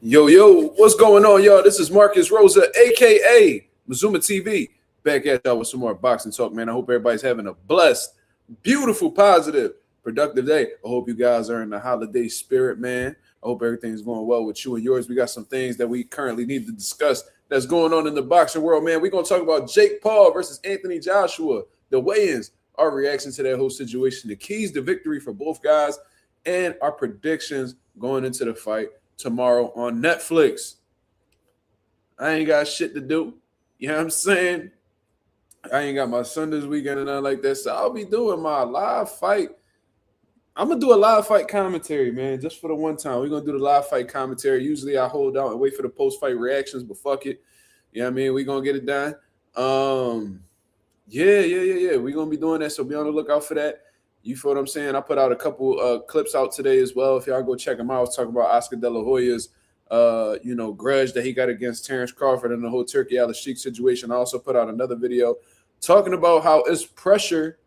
Yo, what's going on, y'all? This is Marcus Rosa, aka Mazuma TV, back at y'all with some more boxing talk, man. I hope everybody's having a blessed, beautiful, positive, productive day. I hope you guys are in the holiday spirit, man. I hope everything's going well with you and yours. We got some things that we currently need to discuss that's going on in the boxing world, man. We're gonna talk about Jake Paul versus Anthony Joshua, the weigh-ins, our reaction to that whole situation, the keys to victory for both guys, and our predictions going into the fight tomorrow on Netflix. I ain't got shit to do. You know what I'm saying? I ain't got my son this weekend and nothing like that. So I'll be doing my live fight. I'm gonna do a live fight commentary, man, just for the one time. We're gonna do the live fight commentary. Usually I hold out and wait for the post-fight reactions, but fuck it. You know what I mean? We're gonna get it done. Yeah. We're gonna be doing that. So be on the lookout for that. You feel what I'm saying? I put out a couple clips out today as well. If y'all go check them out, I was talking about Oscar De La Hoya's grudge that he got against Terrence Crawford and the whole Turkey Al Sheikh situation. I also put out another video talking about how it's pressure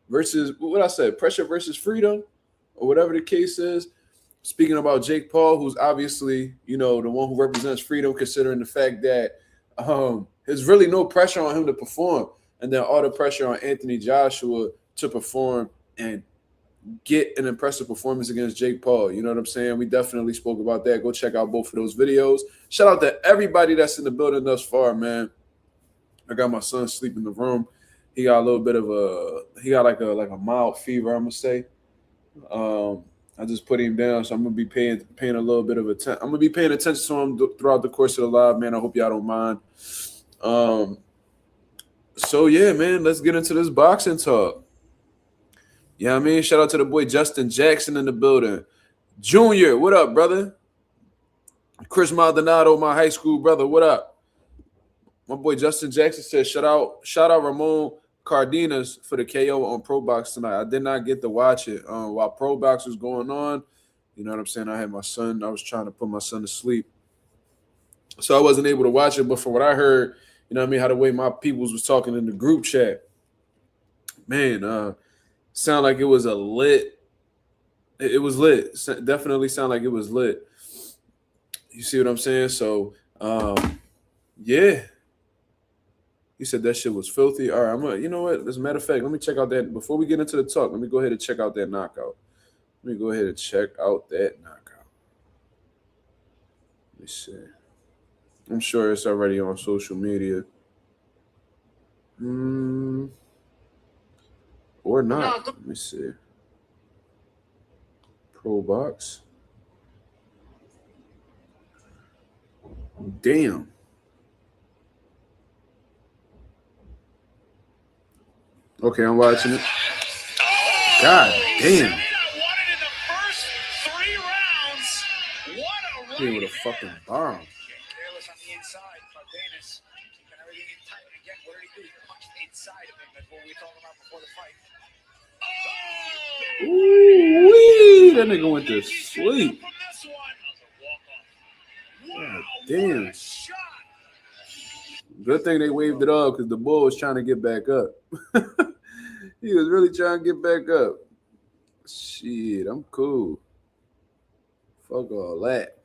versus what I said, pressure versus freedom, or whatever the case is. Speaking about Jake Paul, who's obviously, the one who represents freedom, considering the fact that there's really no pressure on him to perform. And then all the pressure on Anthony Joshua to perform and get an impressive performance against Jake Paul. You know what I'm saying? We definitely spoke about that. Go check out both of those videos. Shout out to everybody that's in the building thus far, man. I got my son sleep in the room. He got a little bit of like a mild fever, I'm gonna say. I just put him down, so I'm gonna be paying a little bit of attention. I'm gonna be paying attention to him throughout the course of the live, man. I hope y'all don't mind. So yeah, man, let's get into this boxing talk. Yeah, I mean, shout out to the boy Justin Jackson in the building. Junior, what up, brother? Chris Maldonado, my high school brother, what up? My boy Justin Jackson said, shout out Ramon Cardenas for the KO on Pro Box tonight. I did not get to watch it while Pro Box was going on. You know what I'm saying? I had my son. I was trying to put my son to sleep, so I wasn't able to watch it. But from what I heard, you know what I mean, how the way my peoples was talking in the group chat, man, sound like it was a lit. It was lit. Definitely sound like it was lit. You see what I'm saying? So, yeah. He said that shit was filthy. All right, you know what? As a matter of fact, let me check out that. Before we get into the talk, let me go ahead and check out that knockout. Let me go ahead and check out that knockout. Let me see. I'm sure it's already on social media. Or not. Let me see. Pro Box. Damn. Okay, I'm watching it. God damn. He with a fucking bomb. Ooh, that nigga went to sleep. God damn. Good thing they waved it off because the bull was trying to get back up. He was really trying to get back up. Shit, I'm cool. Fuck all that.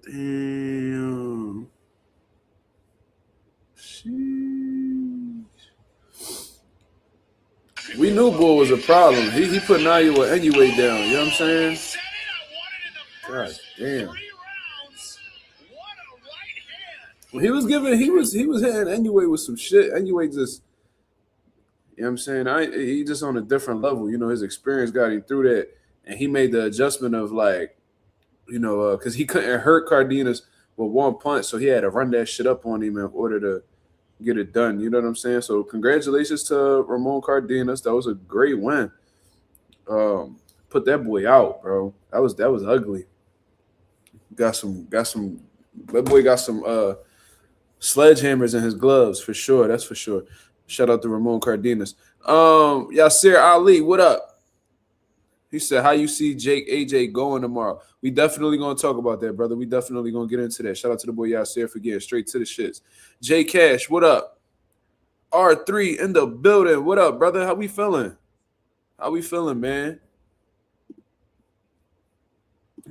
Damn. Sheesh. We knew Bull was a problem. He put Nayu anyway down. You know what I'm saying? God damn. Well, he was hitting anyway with some shit. Anyway, just, you know what I'm saying? He just on a different level. You know, his experience got him through that, and he made the adjustment of like, because he couldn't hurt Cardenas with one punch, so he had to run that shit up on him in order to get it done. You know what I'm saying? So congratulations to Ramon Cardenas. That was a great win. Put that boy out, bro. That was ugly. Got some. That boy got some sledgehammers in his gloves for sure. That's for sure. Shout out to Ramon Cardenas. Yasir Ali, what up? He said, how you see Jake AJ going tomorrow? We definitely going to talk about that, brother. We definitely going to get into that. Shout out to the boy Yasir for getting straight to the shits. J Cash, what up? R3 in the building. What up, brother? How we feeling? How we feeling, man?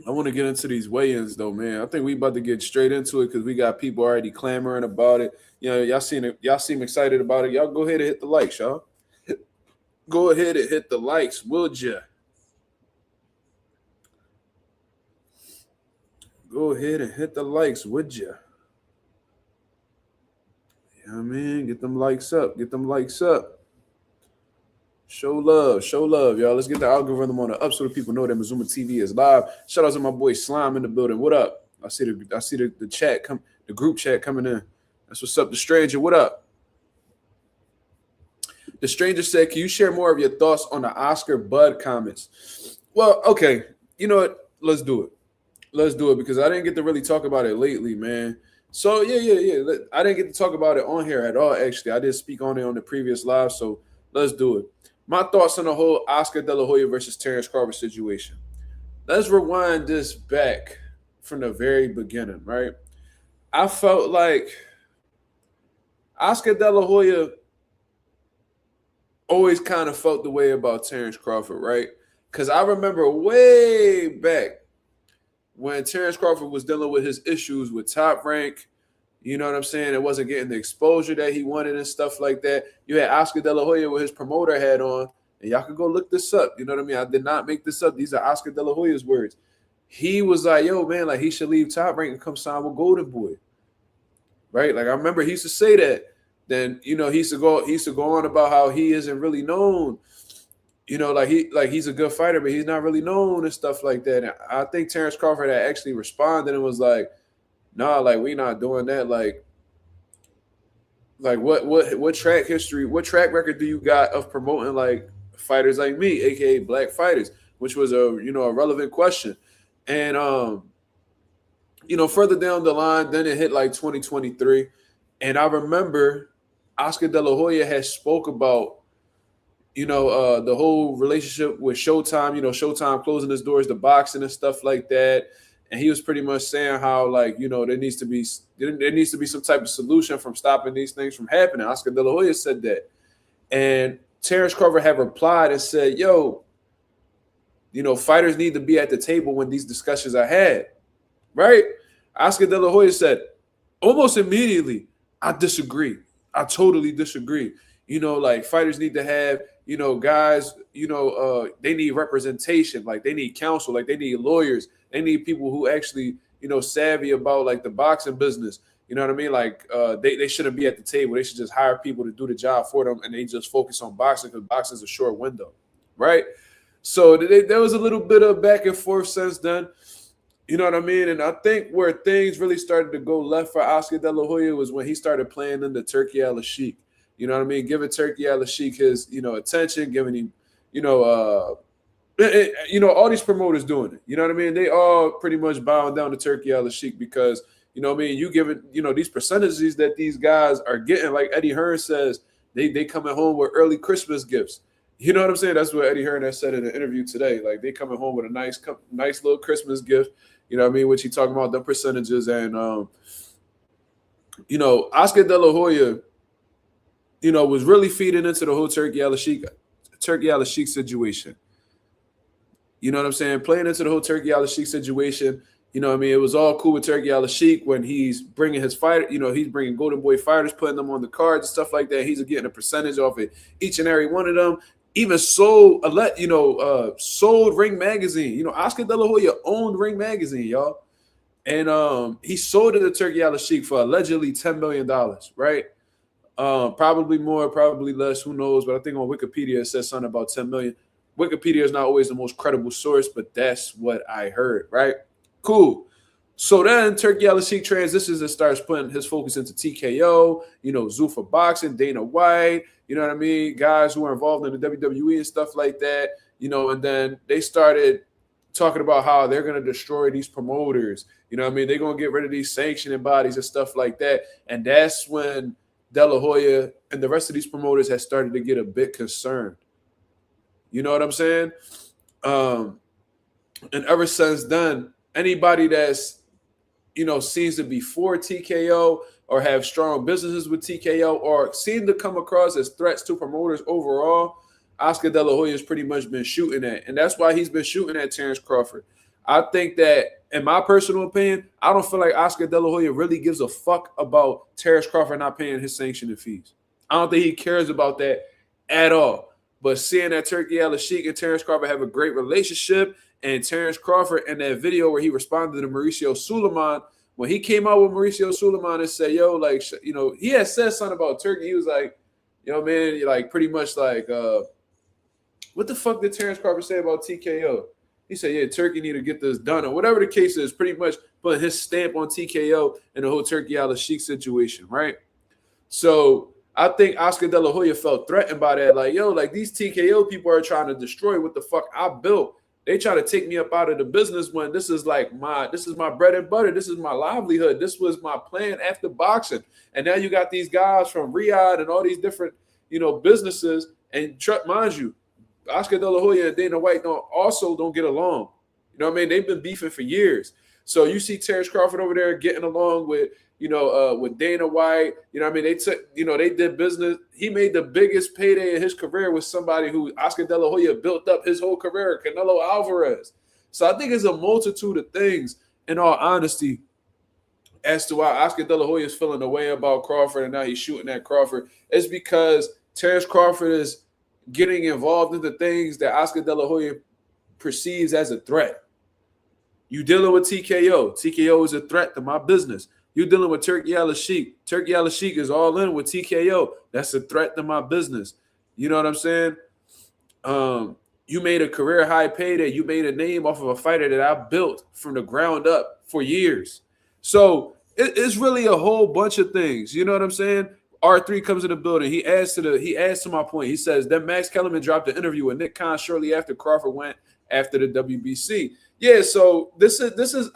I want to get into these weigh-ins though, man. I think we about to get straight into it because we got people already clamoring about it. You know, y'all seen it. Y'all seem excited about it. Y'all go ahead and hit the likes, y'all. Go ahead and hit the likes, would ya? Go ahead and hit the likes, would ya? You know what I mean? Get them likes up. Get them likes up. Show love, y'all. Let's get the algorithm on the up so the people know that Mazuma TV is live. Shout out to my boy Slime in the building. What up? I see the chat come, the group chat coming in. That's what's up. The stranger, what up? The stranger said, "Can you share more of your thoughts on the Oscar Bud comments?" Well, okay. You know what? Let's do it. Let's do it because I didn't get to really talk about it lately, man. So yeah. I didn't get to talk about it on here at all. Actually, I did speak on it on the previous live. So let's do it. My thoughts on the whole Oscar De La Hoya versus Terrence Crawford situation. Let's rewind this back from the very beginning, right? I felt like Oscar De La Hoya always kind of felt the way about Terrence Crawford, right? Because I remember way back when Terrence Crawford was dealing with his issues with Top Rank, you know what I'm saying? It wasn't getting the exposure that he wanted and stuff like that. You had Oscar De La Hoya with his promoter hat on, and y'all could go look this up. You know what I mean? I did not make this up. These are Oscar De La Hoya's words. He was like, "Yo, man, like he should leave Top Rank and come sign with Golden Boy." Right? Like I remember he used to say that. Then he used to go on about how he isn't really known. He's a good fighter, but he's not really known and stuff like that. And I think Terrence Crawford had actually responded and was like, "Nah, like we not doing that. Like what track history, what track record do you got of promoting like fighters like me, aka black fighters?" Which was a relevant question. And further down the line, then it hit like 2023, and I remember Oscar De La Hoya had spoke about the whole relationship with Showtime, Showtime closing his doors to boxing and stuff like that. And he was pretty much saying how there needs to be some type of solution from stopping these things from happening. Oscar De La Hoya said that. And Terrence Crawford had replied and said, "Yo, fighters need to be at the table when these discussions are had." Right? Oscar De La Hoya said, almost immediately, "I disagree. I totally disagree. Like fighters need to have, guys, they need representation. Like they need counsel, like they need lawyers. They need people who actually, savvy about like the boxing business. You know what I mean? Like they shouldn't be at the table. They should just hire people to do the job for them and they just focus on boxing because boxing is a short window." Right? So there was a little bit of back and forth since then. You know what I mean? And I think where things really started to go left for Oscar De La Hoya was when he started playing into Turki Al-Sheikh. You know what I mean? Giving Turki Al-Sheikh his, attention, giving him, all these promoters doing it. You know what I mean? They all pretty much bowing down to Turki Al-Sheikh because, you giving, these percentages that these guys are getting, like Eddie Hearn says, they coming home with early Christmas gifts. You know what I'm saying? That's what Eddie Hearn has said in an interview today. Like they coming home with a nice little Christmas gift. You know what I mean? Which he talking about the percentages and Oscar De La Hoya, was really feeding into the whole Turki Al-Sheikh situation. You know what I'm saying? Playing into the whole Turki Al-Sheikh situation. You know what I mean? It was all cool with Turki Al-Sheikh when he's bringing his fighter, he's bringing Golden Boy fighters, putting them on the cards and stuff like that. He's getting a percentage off it, each and every one of them. Even sold Ring Magazine. Oscar De La Hoya owned Ring Magazine, y'all. And he sold it to Turki Al-Sheikh for allegedly $10 million, right? Probably more, probably less, who knows? But I think on Wikipedia it says something about 10 million. Wikipedia is not always the most credible source, but that's what I heard, right? Cool. So then Turki Al-Sheikh transitions and starts putting his focus into TKO, Zuffa Boxing, Dana White, you know what I mean? Guys who are involved in the WWE and stuff like that, and then they started talking about how they're going to destroy these promoters. You know what I mean? They're going to get rid of these sanctioning bodies and stuff like that. And that's when De La Hoya and the rest of these promoters had started to get a bit concerned. You know what I'm saying? And ever since then, anybody that's, seems to be for TKO or have strong businesses with TKO or seem to come across as threats to promoters overall, Oscar De La Hoya has pretty much been shooting at. And that's why he's been shooting at Terrence Crawford. I think that, in my personal opinion, I don't feel like Oscar De La Hoya really gives a fuck about Terrence Crawford not paying his sanctioning fees. I don't think he cares about that at all. But seeing that Turki Al-Sheikh and Terrence Crawford have a great relationship, and Terrence Crawford in that video where he responded to Mauricio Suleiman, when he came out with Mauricio Suleiman and said, yo, like, he had said something about Turkey. He was like, yo, man, like, pretty much like, what the fuck did Terrence Crawford say about TKO? He said, yeah, Turkey need to get this done, or whatever the case is, pretty much putting his stamp on TKO and the whole Turki Al-Sheikh situation, right? So I think Oscar De La Hoya felt threatened by that. Like, yo, like, these TKO people are trying to destroy what the fuck I built. They try to take me up out of the business when this is my bread and butter. This is my livelihood. This was my plan after boxing. And now you got these guys from Riyadh and all these different, businesses. And mind you, Oscar De La Hoya and Dana White don't get along. You know what I mean? They've been beefing for years. So you see Terrence Crawford over there getting along with Dana White. You know what I mean? They took, they did business. He made the biggest payday in his career with somebody who Oscar De La Hoya built up his whole career, Canelo Alvarez. So I think it's a multitude of things, in all honesty, as to why Oscar De La Hoya is feeling the way about Crawford and now he's shooting at Crawford. It's because Terrence Crawford is getting involved in the things that Oscar De La Hoya perceives as a threat. You dealing with TKO. TKO is a threat to my business. You dealing with Turki Al-Sheikh. Turki Al-Sheikh is all in with TKO. That's a threat to my business. You know what I'm saying? You made a career high payday. You made a name off of a fighter that I built from the ground up for years. So it's really a whole bunch of things. You know what I'm saying? R3 comes in the building. He adds to my point. He says that Max Kellerman dropped an interview with Nick Khan shortly after Crawford went after the WBC. Yeah, so this is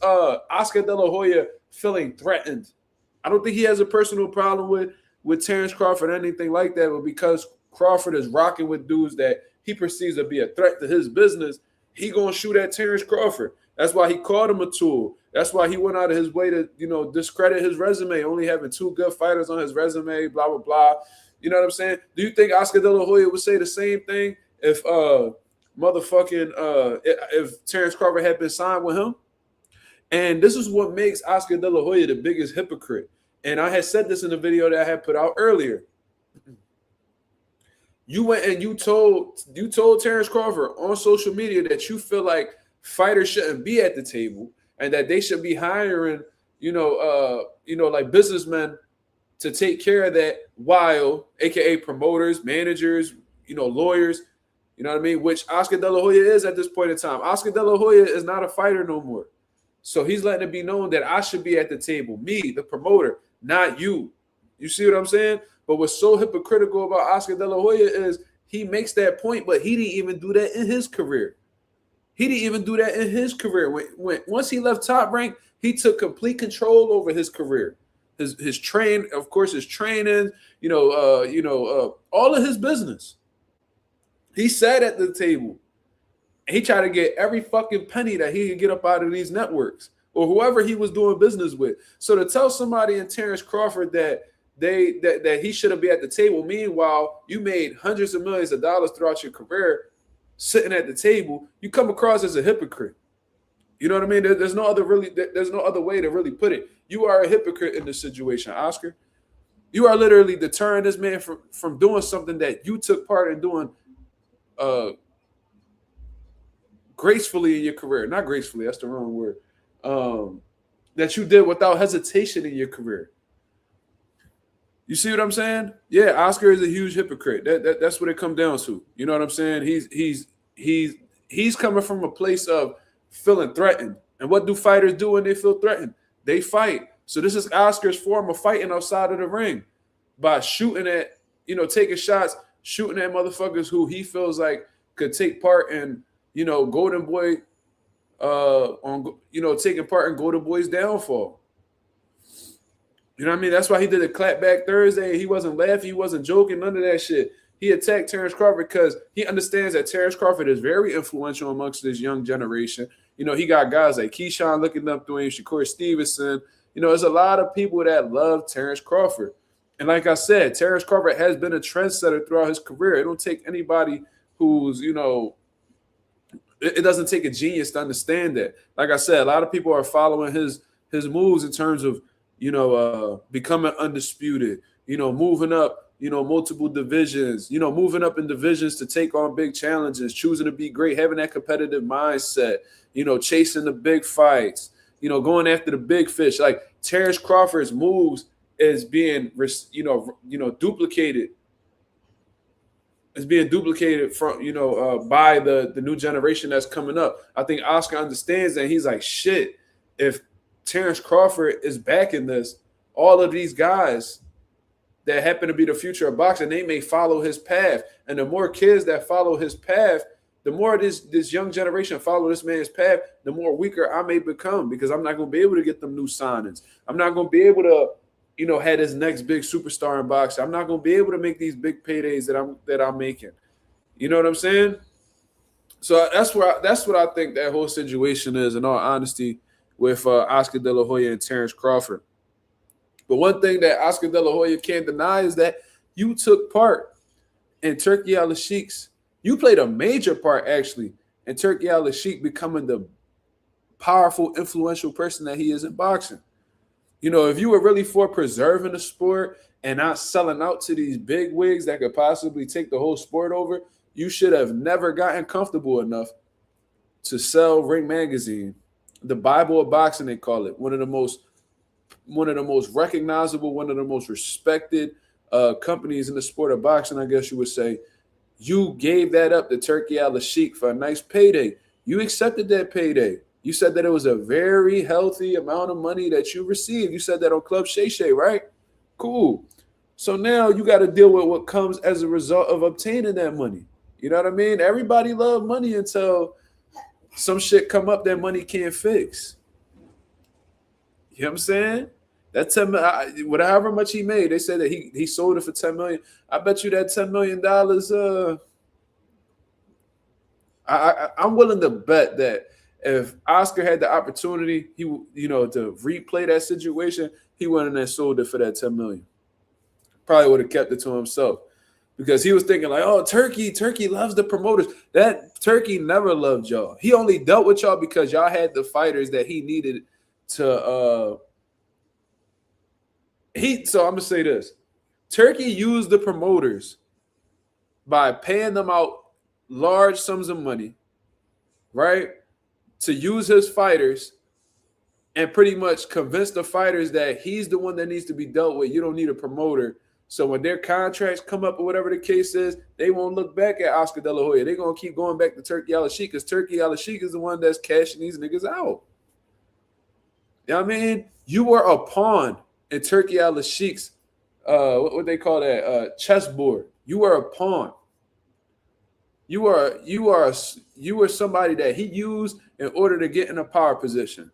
Oscar De La Hoya feeling threatened. I don't think he has a personal problem with Terrence Crawford or anything like that, but because Crawford is rocking with dudes that he perceives to be a threat to his business, he gonna shoot at Terrence Crawford. That's why he called him a tool. That's why he went out of his way to, discredit his resume, only having 2 good fighters on his resume, blah, blah, blah. You know what I'm saying? Do you think Oscar De La Hoya would say the same thing if if Terrence Crawford had been signed with him? And this is what makes Oscar De La Hoya the biggest hypocrite. And I had said this in the video that I had put out earlier. You went and you told Terrence Crawford on social media that you feel like fighters shouldn't be at the table and that they should be hiring, like businessmen to take care of that, while, aka promoters, managers, lawyers, you know what I mean? Which Oscar De La Hoya is at this point in time. Oscar De La Hoya is not a fighter no more. So he's letting it be known that I should be at the table, me, the promoter, not you. You see what I'm saying? But what's so hypocritical about Oscar De La Hoya is he makes that point, but he didn't even do that in his career. Once he left Top Rank, he took complete control over his career, his training, all of his business. He sat at the table. He tried to get every fucking penny that he could get up out of these networks or whoever he was doing business with. So to tell somebody in Terrence Crawford that he shouldn't be at the table, meanwhile you made hundreds of millions of dollars throughout your career sitting at the table, you come across as a hypocrite. You know what I mean? There's no other way to really put it. You are a hypocrite in this situation, Oscar. You are literally deterring this man from doing something that you took part in doing gracefully in your career. Not gracefully, that's the wrong word. That you did without hesitation in your career. You see what I'm saying? Yeah, Oscar is a huge hypocrite. That's what it comes down to. You know what I'm saying? He's coming from a place of feeling threatened. And what do fighters do when they feel threatened? They fight. So this is Oscar's form of fighting outside of the ring by shooting at, taking shots, shooting at motherfuckers who he feels like could take part in, Golden Boy, taking part in Golden Boy's downfall. You know what I mean? That's why he did a clapback Thursday. He wasn't laughing. He wasn't joking. None of that shit. He attacked Terrence Crawford because he understands that Terrence Crawford is very influential amongst this young generation. He got guys like Keyshawn looking up to him, Shakur Stevenson. There's a lot of people that love Terrence Crawford. And like I said, Terrence Crawford has been a trendsetter throughout his career. It don't take anybody who's, It doesn't take a genius to understand that. Like I said, a lot of people are following his moves in terms of becoming undisputed, moving up, multiple divisions, moving up in divisions to take on big challenges, choosing to be great, having that competitive mindset, chasing the big fights, going after the big fish. Like Terrence Crawford's moves is being duplicated. It's being duplicated from by the new generation that's coming up. I think Oscar understands that. He's like, shit, if Terrence Crawford is backing this, all of these guys that happen to be the future of boxing, they may follow his path. And the more kids that follow his path, the more this young generation follow this man's path, the more weaker I may become, because I'm not going to be able to get them new signings. I'm not going to be able to had his next big superstar in boxing. I'm not going to be able to make these big paydays that I'm making. You know what I'm saying? So that's what I think that whole situation is, in all honesty, with Oscar De La Hoya and Terrence Crawford. But one thing that Oscar De La Hoya can't deny is that you took part in Turki Al-Sheikh's. You played a major part, actually, in Turki Al-Sheikh becoming the powerful, influential person that he is in boxing. If you were really for preserving the sport and not selling out to these big wigs that could possibly take the whole sport over, you should have never gotten comfortable enough to sell Ring Magazine, the Bible of boxing, they call it, one of the most recognizable, one of the most respected companies in the sport of boxing, I guess you would say. You gave that up to Turki Al-Sheikh for a nice payday. You accepted that payday. You said that it was a very healthy amount of money that you received. You said that on Club Shay Shay, right? Cool. So now you got to deal with what comes as a result of obtaining that money. You know what I mean? Everybody love money until some shit come up that money can't fix. You know what I'm saying? That whatever much he made, they said that he sold it for $10 million. I bet you that $10 million. I'm willing to bet that if Oscar had the opportunity, he to replay that situation, he wouldn't have sold it for that $10 million. Probably would have kept it to himself, because he was thinking like, oh, Turki loves the promoters. That Turki never loved y'all. He only dealt with y'all because y'all had the fighters that he needed to. So I'm gonna say this: Turki used the promoters by paying them out large sums of money, right, to use his fighters and pretty much convince the fighters that he's the one that needs to be dealt with. You don't need a promoter. So when their contracts come up or whatever the case is, they won't look back at Oscar De La Hoya. They're going to keep going back to Turki Al-Sheikh, because Turki Al-Sheikh is the one that's cashing these niggas out. You know what I mean? You were a pawn in Turki Al-Sheikh's, what they call that, chessboard. You were a pawn. You were somebody that he used in order to get in a power position.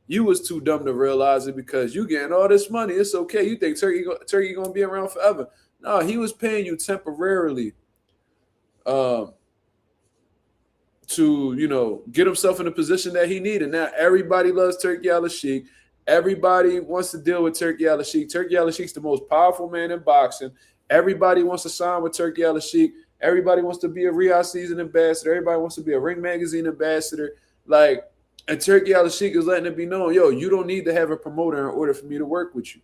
You was too dumb to realize it, because you getting all this money. It's okay. You think Turki gonna be around forever? No, he was paying you temporarily to get himself in a position that he needed. Now everybody loves Turki Al-Sheikh. Everybody wants to deal with Turki Al-Sheikh. Turki Al-Sheikh's the most powerful man in boxing. Everybody wants to sign with Turki Al-Sheikh. Everybody wants to be a Riyadh Season ambassador. Everybody wants to be a Ring Magazine ambassador. And Turki Al-Sheikh is letting it be known, yo, you don't need to have a promoter in order for me to work with you.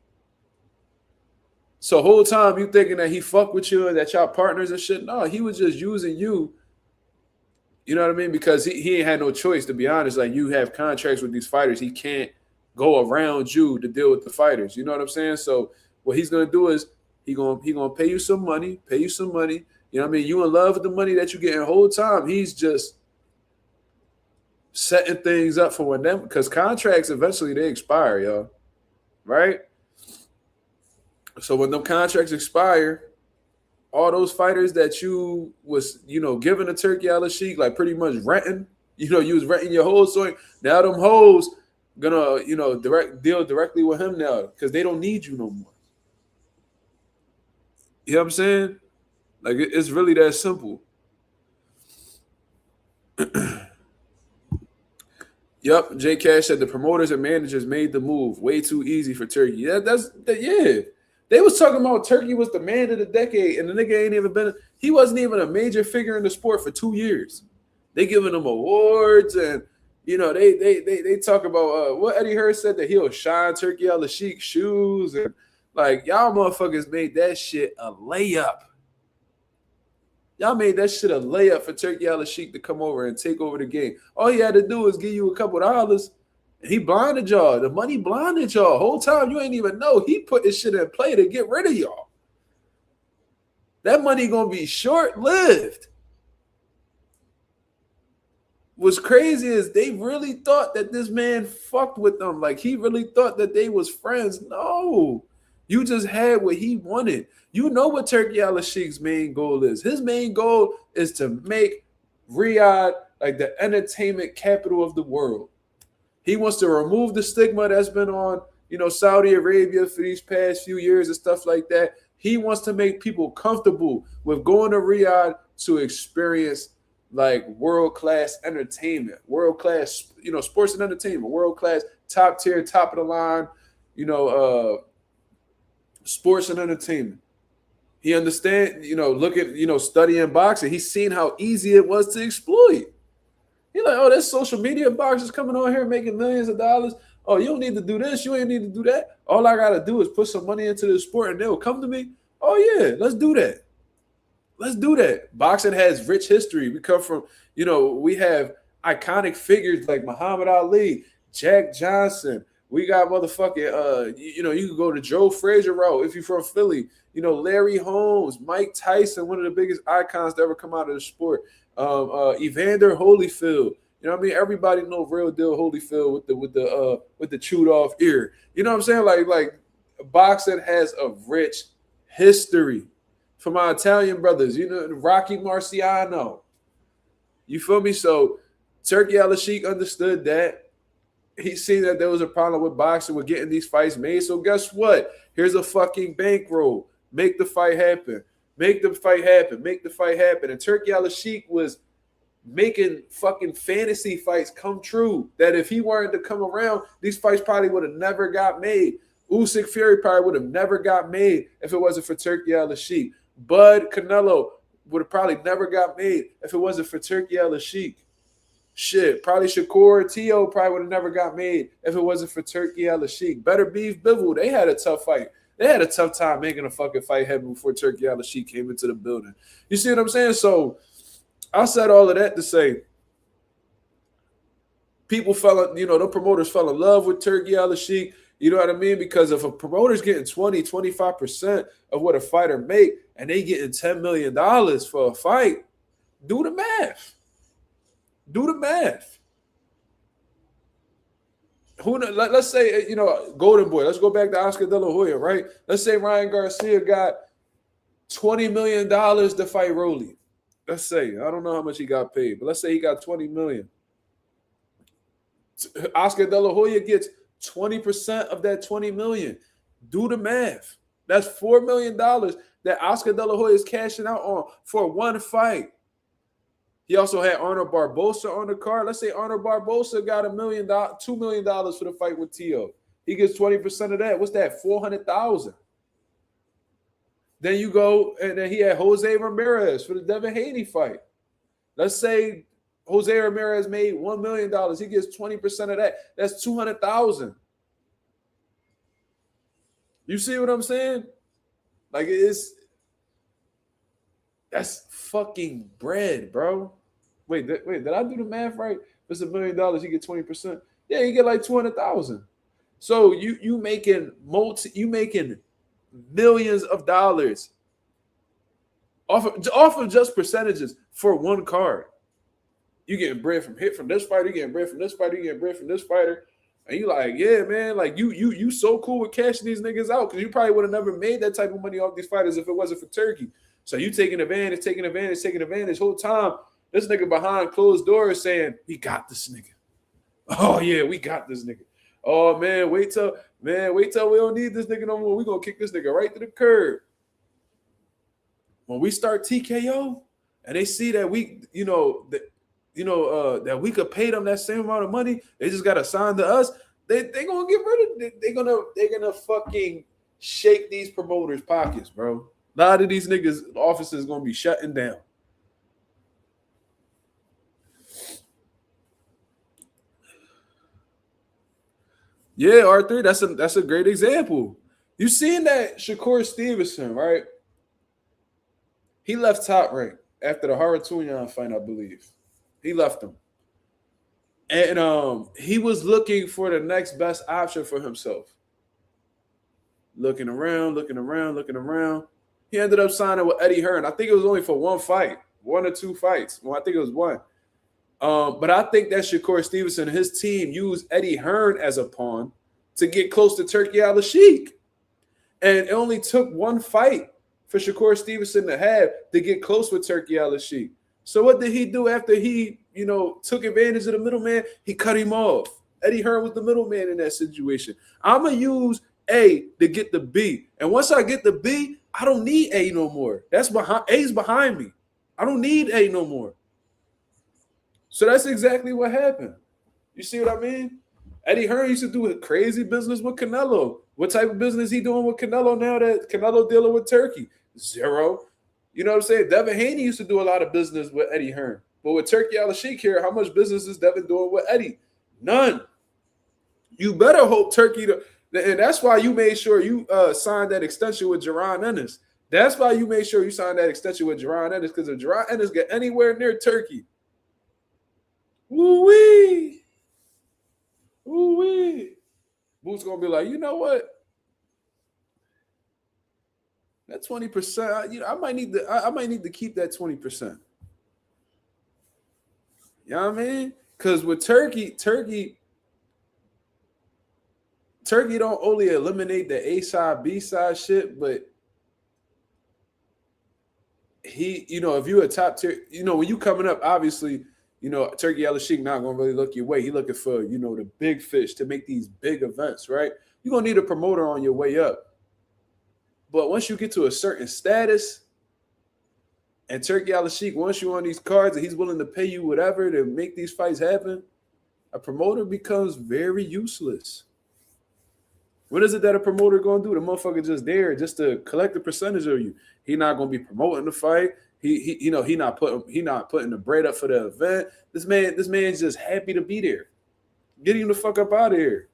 So whole time you thinking that he fuck with you and that y'all partners and shit. No, he was just using you. You know what I mean? Because he ain't had no choice, to be honest. Like, you have contracts with these fighters. He can't go around you to deal with the fighters. You know what I'm saying? So what he's gonna do is he gonna pay you some money. You know what I mean? You in love with the money that you get, and the whole time he's just setting things up for when them, because contracts eventually they expire, y'all. Right? So when them contracts expire, all those fighters that you was, giving to Turki Al-Sheikh, like pretty much renting, you was renting your hoes. So now them hoes gonna, deal directly with him now, because they don't need you no more. You know what I'm saying? Like, it's really that simple. Yep, J Cash said the promoters and managers made the move way too easy for Turki. Yeah, yeah. They was talking about Turki was the man of the decade, and the nigga he wasn't even a major figure in the sport for 2 years. They giving them awards, and they talk about what Eddie Hearn said, that he'll shine Turkey Al-Sheik's shoes, and like y'all motherfuckers made that shit a layup. Y'all made that shit a layup for Turkey Al-Sheik to come over and take over the game. All he had to do was give you a couple dollars, and he blinded y'all. The money blinded y'all. Whole time you ain't even know. He put this shit in play to get rid of y'all. That money gonna be short-lived. What's crazy is they really thought that this man fucked with them. Like, he really thought that they was friends. No. You just had what he wanted. You know what Turkey Al-Sheik's main goal is. His main goal is to make Riyadh like the entertainment capital of the world. He wants to remove the stigma that's been on, Saudi Arabia for these past few years and stuff like that. He wants to make people comfortable with going to Riyadh to experience like world-class entertainment, world-class, sports and entertainment, world-class, top tier, top of the line, sports and entertainment. He understands, look at, studying boxing. He's seen how easy it was to exploit. He's like, oh, there's social media boxers coming on here making millions of dollars. Oh, you don't need to do this. You ain't need to do that. All I got to do is put some money into the sport and they'll come to me. Oh, yeah, let's do that. Let's do that. Boxing has rich history. We come from, we have iconic figures like Muhammad Ali, Jack Johnson. We got motherfucking, you can go to Joe Frazier route if you're from Philly. Larry Holmes, Mike Tyson, one of the biggest icons to ever come out of the sport. Evander Holyfield. You know what I mean? Everybody know Real Deal Holyfield with the chewed off ear. You know what I'm saying? Like boxing has a rich history. For my Italian brothers, Rocky Marciano. You feel me? So Turkey Al-Sheik understood that. He seen that there was a problem with boxing, with getting these fights made. So guess what? Here's a fucking bankroll. Make the fight happen. Make the fight happen. Make the fight happen. And Turkey Al-Sheik was making fucking fantasy fights come true. That if he weren't to come around, these fights probably would have never got made. Usyk Fury probably would have never got made if it wasn't for Turkey Al-Sheik. Bud Canelo would have probably never got made if it wasn't for Turkey Al-Sheik. Shit, probably Shakur Tio probably would have never got made if it wasn't for Turkey Al-Sheik. Better Beef Bivol, they had a tough fight. They had a tough time making a fucking fight happen before Turkey Al-Sheik came into the building. You see what I'm saying? So I said all of that to say people the promoters fell in love with Turkey Al-Sheik. You know what I mean? Because if a promoter's getting 20, 25% of what a fighter make and they getting $10 million for a fight, do the math. Do the math. Let's say, Golden Boy. Let's go back to Oscar De La Hoya, right? Let's say Ryan Garcia got $20 million to fight Rolly. Let's say. I don't know how much he got paid, but let's say he got $20 million. Oscar De La Hoya gets 20% of that $20 million. Do the math. That's $4 million that Oscar De La Hoya is cashing out on for one fight. He also had Arnold Barbosa on the card. Let's say Arnold Barbosa got $2 million for the fight with Tio. He gets 20% of that. What's that? $400,000. Then you go, and then he had Jose Ramirez for the Devin Haney fight. Let's say Jose Ramirez made $1 million. He gets 20% of that. That's $200,000. You see what I'm saying? Like, that's fucking bread, bro. Wait, did I do the math right? If it's $1 million, you get 20%. Yeah, you get like 200,000. So you making millions of dollars off of just percentages for one card. You getting bread from this fighter, you getting bread from this fighter, you getting bread from this fighter. And you like, yeah, man, like you so cool with cashing these niggas out because you probably would have never made that type of money off these fighters if it wasn't for Turkey. So you taking advantage whole time. This nigga behind closed doors saying, we got this nigga. Oh, yeah, we got this nigga. Oh, man, wait till we don't need this nigga no more. We going to kick this nigga right to the curb. When we start TKO and they see that that we could pay them that same amount of money, they just got to sign to us, they going to get rid of it. They're going to fucking shake these promoters' pockets, bro. A lot of these niggas' offices going to be shutting down. Yeah, R3, that's a great example. You seen that Shakur Stevenson, right? He left Top Rank after the Haratunyan fight, I believe. He left him. And he was looking for the next best option for himself. Looking around, looking around, looking around. He ended up signing with Eddie Hearn. I think it was only for one fight, one or two fights. Well, I think it was one. But I think that Shakur Stevenson and his team used Eddie Hearn as a pawn to get close to Turki Al-Sheikh. And it only took one fight for Shakur Stevenson to have to get close with Turki Al-Sheikh. So what did he do after he, took advantage of the middleman? He cut him off. Eddie Hearn was the middleman in that situation. I'm going to use A to get the B. And once I get the B, I don't need A no more. A's behind me. I don't need A no more. So that's exactly what happened. You see what I mean? Eddie Hearn used to do crazy business with Canelo. What type of business he doing with Canelo now that Canelo dealing with Turkey? Zero. You know what I'm saying? Devin Haney used to do a lot of business with Eddie Hearn. But with Turki Al-Sheikh here, how much business is Devin doing with Eddie? None. You better hope Turkey, and that's why you made sure you signed that extension with Jaron Ennis. That's why you made sure you signed that extension with Jaron Ennis, because if Jaron Ennis get anywhere near Turkey, woo-wee. Ooh-wee. Boots gonna be like, you know what? That 20%, I might need to keep that 20%. You know what I mean? Because with Turkey don't only eliminate the A side, B side shit, but he, if you're a top tier, when you coming up, obviously, Turki Al-Sheikh not gonna really look your way. He looking for, the big fish to make these big events, right? You're gonna need a promoter on your way up. But once you get to a certain status, and Turki Al-Sheikh wants you on these cards and he's willing to pay you whatever to make these fights happen, a promoter becomes very useless. What is it that a promoter gonna do? The motherfucker just there just to collect a percentage of you. He not gonna be promoting the fight. He not putting the bread up for the event. This man's just happy to be there. Get him the fuck up out of here.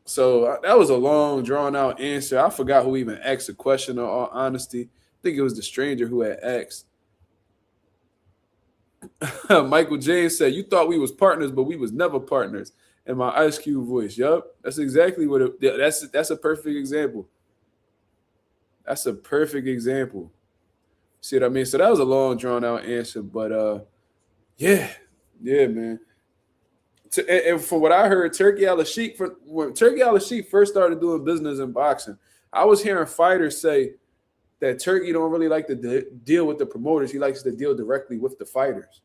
So that was a long, drawn out answer. I forgot who even asked the question. In all honesty, I think it was the stranger who had asked. Michael James said, "You thought we was partners, but we was never partners." In my Ice Cube voice. Yup, that's exactly what. That's a perfect example. That's a perfect example. See what I mean? So that was a long, drawn out answer, but yeah, man. And from what I heard, Turki Al-Sheikh, when Turki Al-Sheikh first started doing business in boxing, I was hearing fighters say that Turki don't really like to deal with the promoters. He likes to deal directly with the fighters.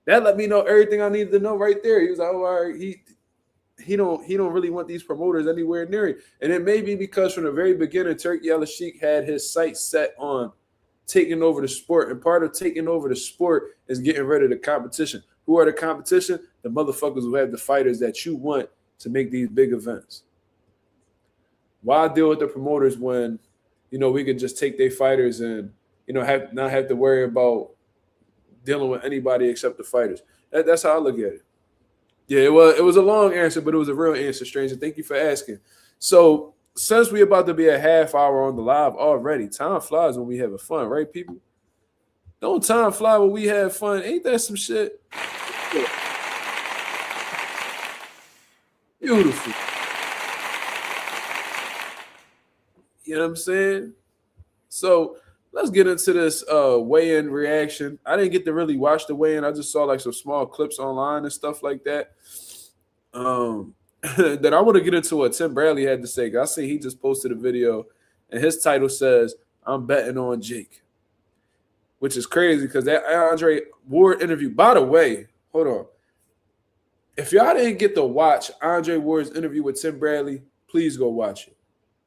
That let me know everything I needed to know right there. He was like, "Oh, all right, he don't really want these promoters anywhere near it." And it may be because from the very beginning, Turki Al-Sheikh had his sights set on taking over the sport, and part of taking over the sport is getting rid of the competition. Who are the competition? The motherfuckers who have the fighters that you want to make these big events. Why deal with the promoters when, we could just take their fighters and, not have to worry about dealing with anybody except the fighters? That's how I look at it. Yeah, it was a long answer, but it was a real answer, stranger. Thank you for asking. So since we're about to be a half hour on the live already, time flies when we having fun, right, people? Don't time fly when we have fun. Ain't that some shit? Beautiful. You know what I'm saying? So let's get into this weigh-in reaction. I didn't get to really watch the weigh-in. I just saw like some small clips online and stuff like that. That I want to get into what Tim Bradley had to say. I see he just posted a video, and his title says, "I'm betting on Jake," which is crazy because that Andre Ward interview. By the way, hold on. If y'all didn't get to watch Andre Ward's interview with Tim Bradley, please go watch it.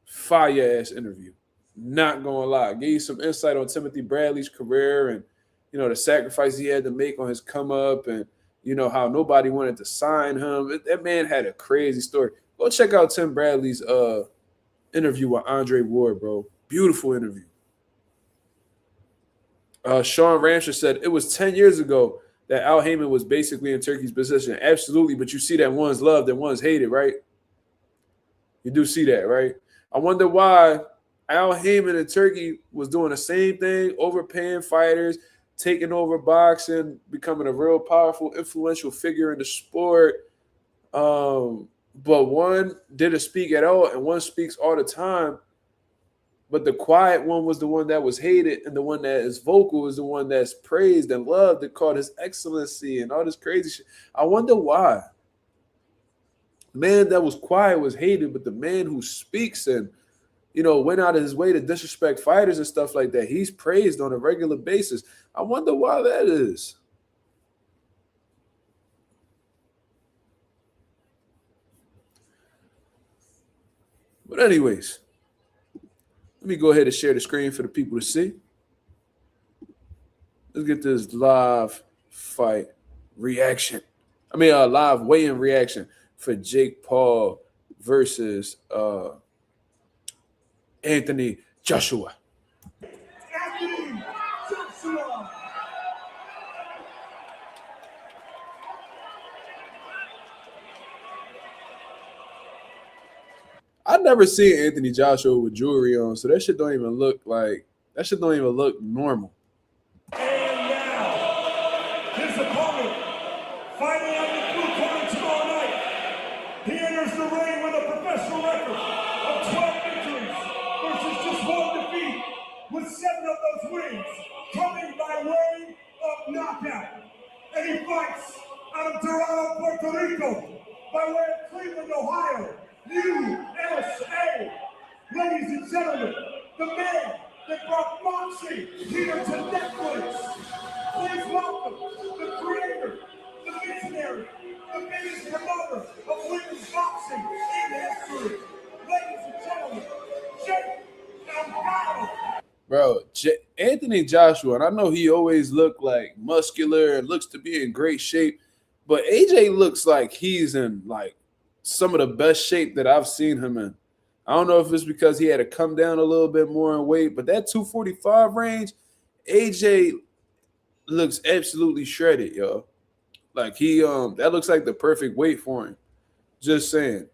Fire ass interview. Not gonna lie. Gave you some insight on Timothy Bradley's career and the sacrifice he had to make on his come up, and how nobody wanted to sign him. That man had a crazy story. Go check out Tim Bradley's interview with Andre Ward, bro. Beautiful interview. Sean Ramsher said it was 10 years ago that Al Heyman was basically in Turkey's position? Absolutely, but you see that one's loved and one's hated, right? You do see that, right? I wonder why Al Heyman in Turkey was doing the same thing, overpaying fighters, taking over boxing, becoming a real powerful, influential figure in the sport. But one didn't speak at all, and one speaks all the time. But the quiet one was the one that was hated, and the one that is vocal is the one that's praised and loved and called his excellency and all this crazy shit. I wonder why. The man that was quiet was hated, but the man who speaks and went out of his way to disrespect fighters and stuff like that, he's praised on a regular basis. I wonder why that is. But anyways, let me go ahead and share the screen for the people to see. Let's get this live fight reaction. Live weigh-in reaction for Jake Paul versus Anthony Joshua. I've never seen Anthony Joshua with jewelry on, so that shit don't even look normal. And now, his opponent, fighting out the blue corner tomorrow night. He enters the ring with a professional record of 12 victories versus just one defeat, with 7 of those wins coming by way of knockout. And he fights out of Toronto, Puerto Rico, by way of Cleveland, Ohio, USA. Ladies and gentlemen, the man that brought Moxie here to Netflix. Please welcome the creator, the visionary, the biggest promoter of women's boxing in history. Ladies and gentlemen, Jake Paul. Bro, Anthony Joshua, and I know he always looked like muscular and looks to be in great shape, but AJ looks like he's in like some of the best shape that I've seen him in. I don't know if it's because he had to come down a little bit more in weight, but that 245 range, AJ looks absolutely shredded, yo. Like that looks like the perfect weight for him. Just saying.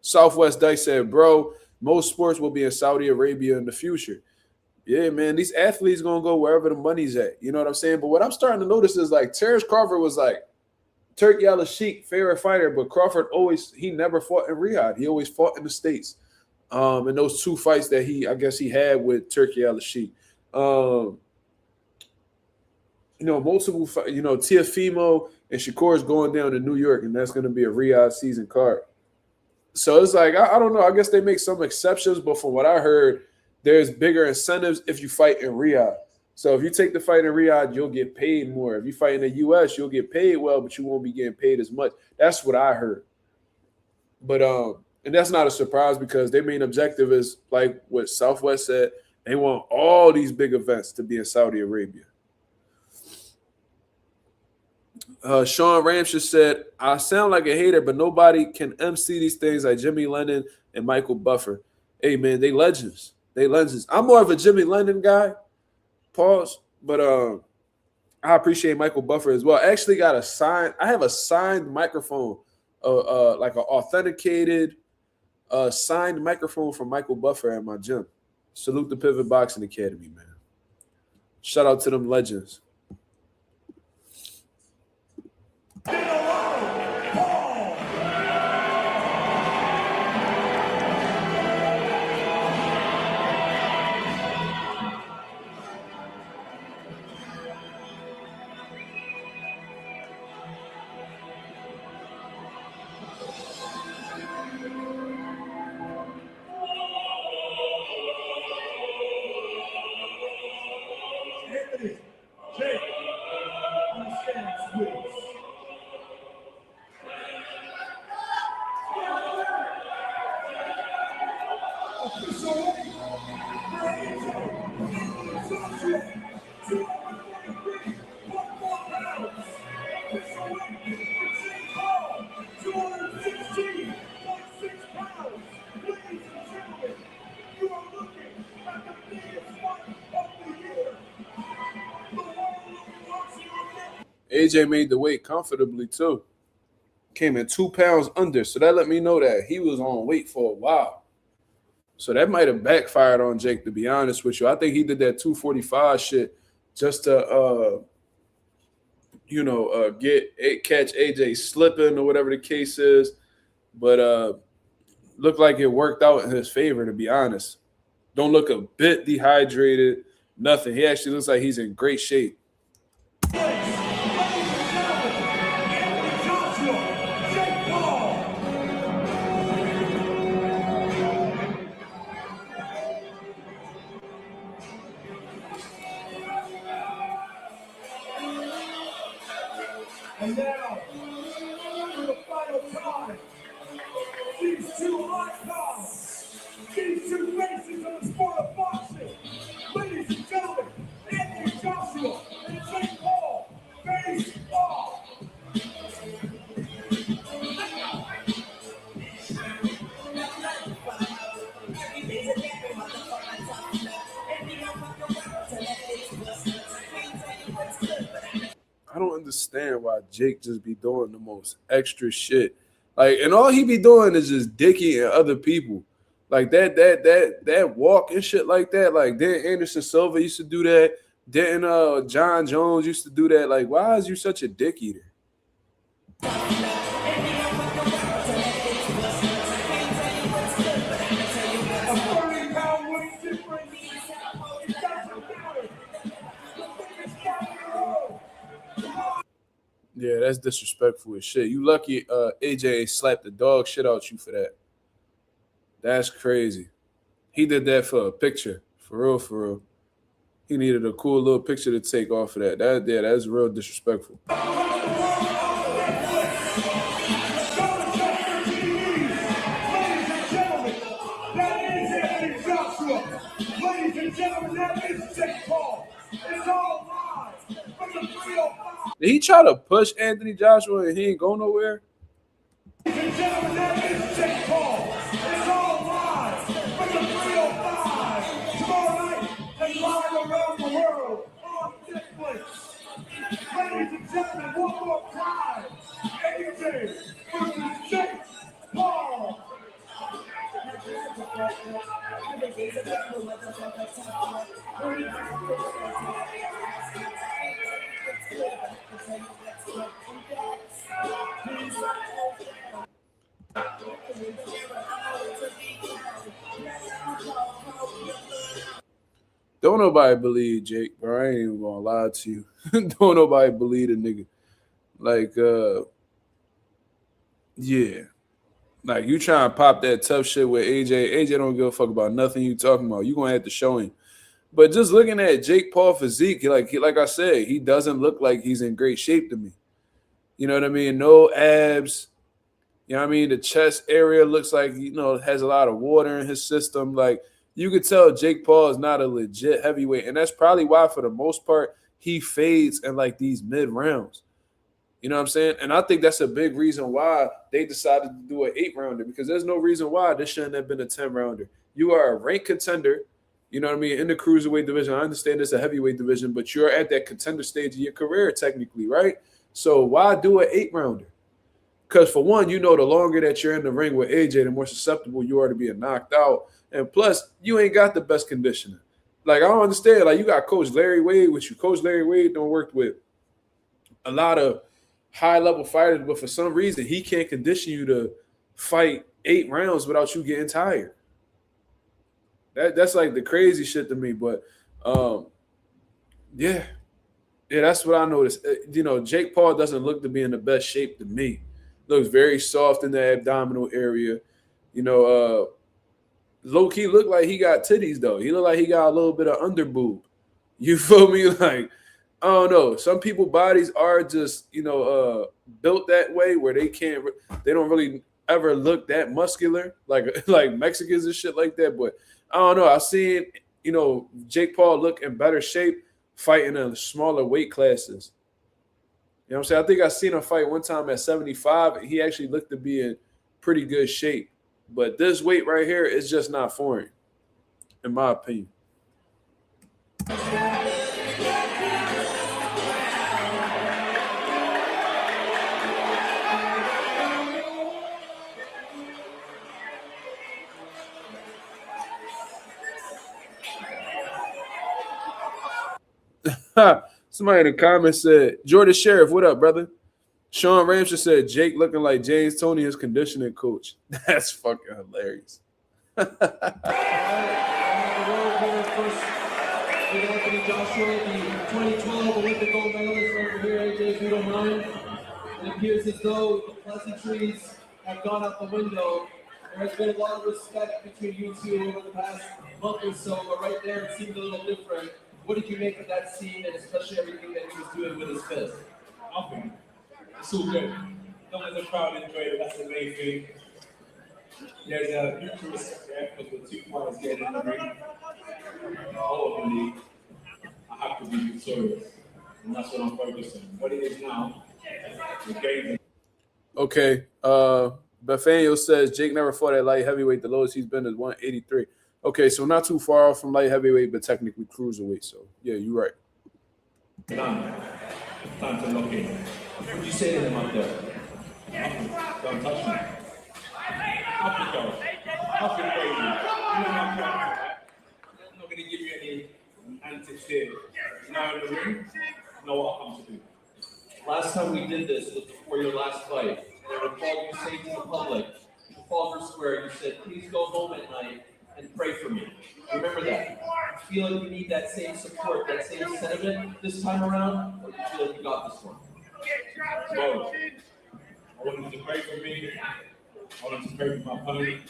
Southwest Dice said, bro, most sports will be in Saudi Arabia in the future. Yeah, man, these athletes gonna go wherever the money's at. You know what I'm saying? But what I'm starting to notice is like Terrence Crawford was like Turki Al-Sheikh, favorite fighter, but Crawford he never fought in Riyadh. He always fought in the States. In those 2 fights that he had with Turki Al-Sheikh. Multiple, Tiafimo and Shakur is going down to New York, and that's going to be a Riyadh season card. So it's like, I don't know. I guess they make some exceptions, but from what I heard, there's bigger incentives if you fight in Riyadh. So if you take the fight in Riyadh, you'll get paid more. If you fight in the U.S., you'll get paid well, but you won't be getting paid as much. That's what I heard. But and that's not a surprise because their main objective is like what Southwest said. They want all these big events to be in Saudi Arabia. Sean Ramsher said, I sound like a hater, but nobody can MC these things like Jimmy Lennon and Michael Buffer. Hey, man, they legends. I'm more of a Jimmy Lennon guy. Pause. But I appreciate Michael Buffer as well. I actually I have a signed microphone, like an authenticated signed microphone from Michael Buffer at my gym. Salute the Pivot Boxing Academy, man. Shout out to them legends. Anthony, Jake, understands this. Official weight for Anthony Joshua, 243.4 pounds. Official weight for Jake Paul, 216.6 pounds. Ladies and gentlemen, you are looking at the biggest fight of the year. AJ made the weight comfortably too. Came in 2 pounds under, so that let me know that he was on weight for a while. So that might have backfired on Jake, to be honest with you. I think he did that 245 shit just to catch AJ slipping or whatever the case is. But looked like it worked out in his favor, to be honest. Don't look a bit dehydrated, nothing. He actually looks like he's in great shape. And now, for the final time, these two icons, these two faces of the sport of boxing, ladies and gentlemen, Anthony Joshua and Jake Paul, face off. I don't understand why Jake just be doing the most extra shit. Like, and all he be doing is just dicking at other people. Like that walk and shit like that. Like, didn't Anderson Silva used to do that? Didn't John Jones used to do that? Like, why is you such a dick eater? Yeah, that's disrespectful as shit. You lucky AJ slapped the dog shit out you for that. That's crazy. He did that for a picture. For real, for real. He needed a cool little picture to take off of that. That's real disrespectful. Ladies and gentlemen, that is Jake Paul. It's all live from the 305. Did he try to push Anthony Joshua and he ain't go nowhere? Ladies and gentlemen, that is Jake Paul. It's all live from the 305. Tomorrow night and live around the world on Netflix. Ladies and gentlemen, one more time. AJ versus Jake Paul. Don't nobody believe Jake, bro. I ain't even gonna lie to you. Don't nobody believe the nigga. Like, yeah. Like, you trying to pop that tough shit with AJ. AJ don't give a fuck about nothing you talking about. You gonna have to show him. But just looking at Jake Paul physique, like I said, he doesn't look like he's in great shape to me. You know what I mean? No abs. You know what I mean? The chest area looks like, has a lot of water in his system. Like, you could tell Jake Paul is not a legit heavyweight. And that's probably why, for the most part, he fades in like these mid rounds. You know what I'm saying? And I think that's a big reason why they decided to do an 8-rounder, because there's no reason why this shouldn't have been a 10-rounder. You are a ranked contender, you know what I mean, in the cruiserweight division. I understand it's a heavyweight division, but you're at that contender stage of your career technically, right? So why do an 8-rounder? Because for one, the longer that you're in the ring with AJ, the more susceptible you are to being knocked out. And plus, you ain't got the best conditioning. Like, I don't understand. Like, you got Coach Larry Wade with you. Coach Larry Wade don't work with a lot of high-level fighters, but for some reason, he can't condition you to fight 8 rounds without you getting tired. That's like the crazy shit to me. But, yeah, that's what I noticed. Jake Paul doesn't look to be in the best shape to me. Looks very soft in the abdominal area. Low key look like he got titties though. He look like he got a little bit of under boob. You feel me? Like, I don't know. Some people bodies are just built that way where they don't really ever look that muscular like Mexicans and shit like that. But I don't know. I've seen Jake Paul look in better shape fighting in smaller weight classes. You know what I'm saying? I think I seen him fight one time at 75, and he actually looked to be in pretty good shape. But this weight right here is just not for him, in my opinion. Somebody in the comments said, Jordan Sheriff, what up, brother? Sean Ramsey said, Jake looking like James Toney, his conditioning coach. That's fucking hilarious. With Anthony Joshua, the 2012 Olympic gold medalist over here, AJ, if you don't mind. It appears as though the pleasantries have gone out the window. There has been a lot of respect between you two over the past month or so, but right there it seemed a little different. What did you make of that scene, and especially everything that he was doing with his fist? Nothing. It's all good. As long as the crowd enjoy it, that's the main thing. There's a mutual respect there because the two fighters getting in the ring. Ultimately, I have to be victorious. And that's what I'm focused on. What it is now, the game. Okay. Bethaniel says Jake never fought at light heavyweight. The lowest he's been is 183. Okay, so not too far off from light heavyweight, but technically cruiserweight. So yeah, you're right. Done. Time to lock in. What would you say to him out there? Don't touch me. Nothing goes. Nothing crazy. You know my character. I'm not going to give you any antics here. Now in the ring, you know what I'm to do. Last time we did this was before your last fight. And I recall you saying to the public, Trafalgar Square, you said, please go home at night and pray for me. Remember that. Do you feel like you need that same support, that same sentiment this time around? Or do you feel like you got this one? Well, I want him to pray for me. I want him to pray for my opponent.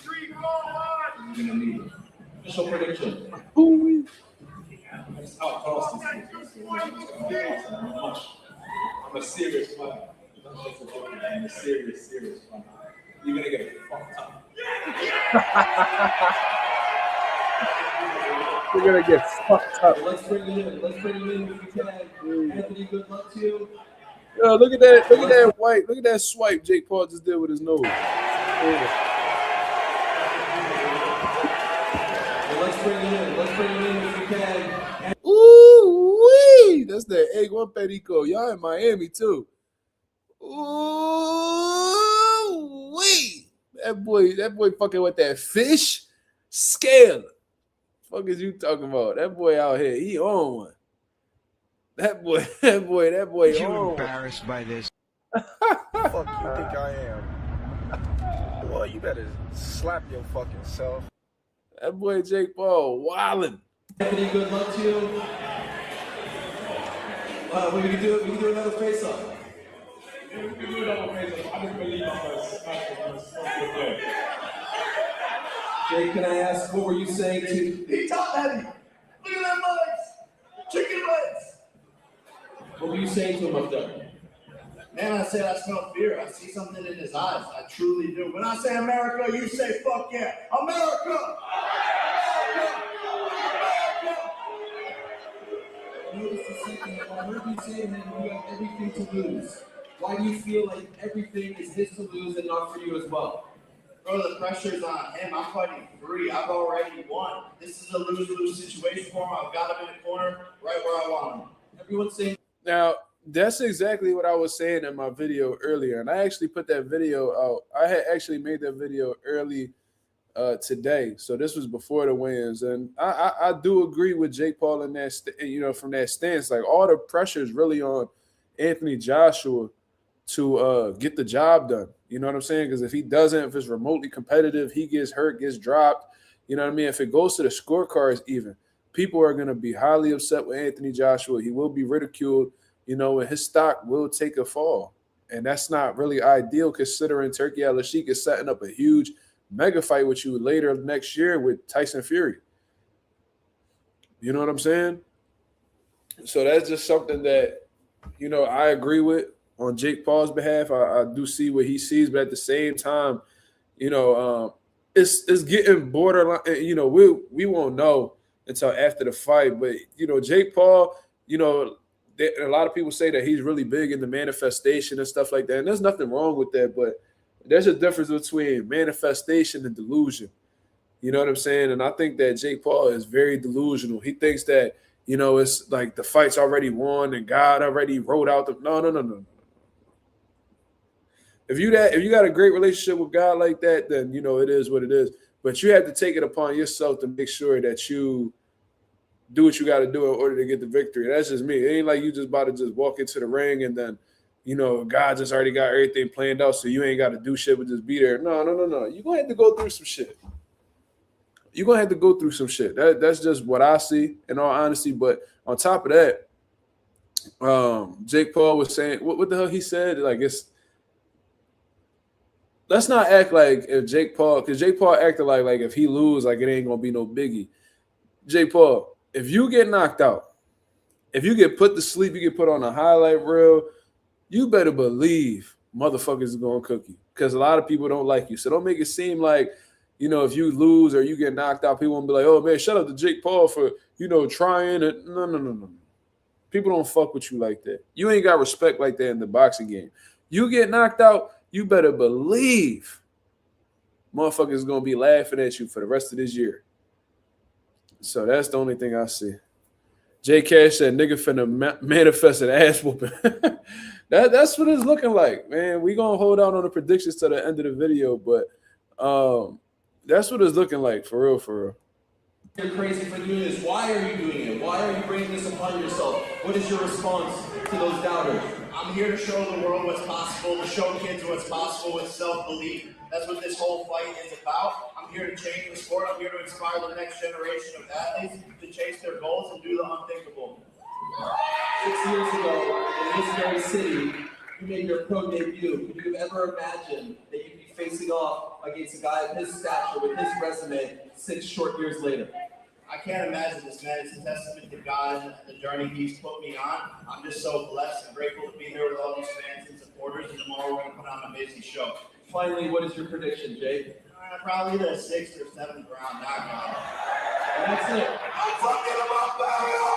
I'm going to need it. Official prediction. I just outclassed this. I'm a serious fighter. I'm a serious fighter. You're going to get fucked up. You're gonna get fucked up. Let's bring him in. Let's bring him in if we can. Anthony, good luck to you. Yo, look at that! Look at that white! Look at that swipe Jake Paul just did with his nose. Well, let's bring him in. Let's bring him in if we can. Ooh wee! That's that egg one perico. Y'all in Miami too. Ooh wee! That boy fucking with that fish scale. Fuck is you talking about? That boy out here, he on one. That boy You on embarrassed by this? Fuck you think I am? Boy, you better slap your fucking self. that boy Jake Paul wildin'. Anthony, good luck to you. We can do another face-off. Yeah, we can do it on face. I just believe I'm going to smash the play. Jake, can I ask, what were you saying to... He top heavy. Look at that legs. Chicken legs. What were you saying to him up there? Man, I said I smell fear. I see something in his eyes. I truly do. When I say America, you say fuck yeah. America! Notice a second. I heard you say to him, you have everything to lose. Why do you feel like everything is his to lose and not for you as well? Bro, the pressure's on him. I'm fighting 3. I've already won. This is a lose-lose situation for him. I've got him in the corner right where I want him. Everyone's saying... Now, that's exactly what I was saying in my video earlier. And I actually put that video out. I had actually made that video early today. So this was before the weigh-ins. And I do agree with Jake Paul in that, from that stance. Like, all the pressure is really on Anthony Joshua to get the job done. You know what I'm saying? Because if he doesn't, if it's remotely competitive, he gets hurt, gets dropped. You know what I mean? If it goes to the scorecards even, people are going to be highly upset with Anthony Joshua. He will be ridiculed, and his stock will take a fall. And that's not really ideal considering Turkey Al-Sheikh is setting up a huge mega fight with you later next year with Tyson Fury. You know what I'm saying? So that's just something that, I agree with on Jake Paul's behalf. I do see what he sees, but at the same time, it's getting borderline. We won't know until after the fight. But, Jake Paul, a lot of people say that he's really big in the manifestation and stuff like that. And there's nothing wrong with that. But there's a difference between manifestation and delusion. You know what I'm saying? And I think that Jake Paul is very delusional. He thinks that, it's like the fight's already won and God already wrote out the – no. If you got a great relationship with God like that, then, it is what it is. But you have to take it upon yourself to make sure that you do what you got to do in order to get the victory. That's just me. It ain't like you just about to just walk into the ring and then, God just already got everything planned out, so you ain't got to do shit but just be there. No. You're going to have to go through some shit. You're going to have to go through some shit. That's just what I see, in all honesty. But on top of that, Jake Paul was saying, what the hell he said? Like, let's not act like if Jake Paul, because Jake Paul acted like if he lose, like it ain't going to be no biggie. Jake Paul, if you get knocked out, if you get put to sleep, you get put on a highlight reel, you better believe motherfuckers is going to cook you, because a lot of people don't like you. So don't make it seem like, if you lose or you get knocked out, people won't be like, oh, man, shut up to Jake Paul for, trying it. No. People don't fuck with you like that. You ain't got respect like that in the boxing game. You get knocked out, you better believe motherfuckers is going to be laughing at you for the rest of this year. So that's the only thing I see. J Cash said, nigga finna manifest an ass whooping. That's what it's looking like, man. We gonna hold out on the predictions to the end of the video, but that's what it's looking like, for real, for real. You're crazy for doing this. Why are you doing it? Why are you bringing this upon yourself? What is your response to those doubters? I'm here to show the world what's possible, to show kids what's possible with self-belief. That's what this whole fight is about. I'm here to change the sport. I'm here to inspire the next generation of athletes to chase their goals and do the unthinkable. 6 years ago, in this very city, you made your pro debut. Could you have ever imagined that you'd be facing off against a guy of his stature with his resume 6 short years later? I can't imagine this, man. It's a testament to God and the journey He's put me on. I'm just so blessed and grateful to be here with all these fans and supporters, and tomorrow we're going to put on an amazing show. Finally, what is your prediction, Jake? Probably the 6th or 7th round knockout. And that's it. I'm talking about burial.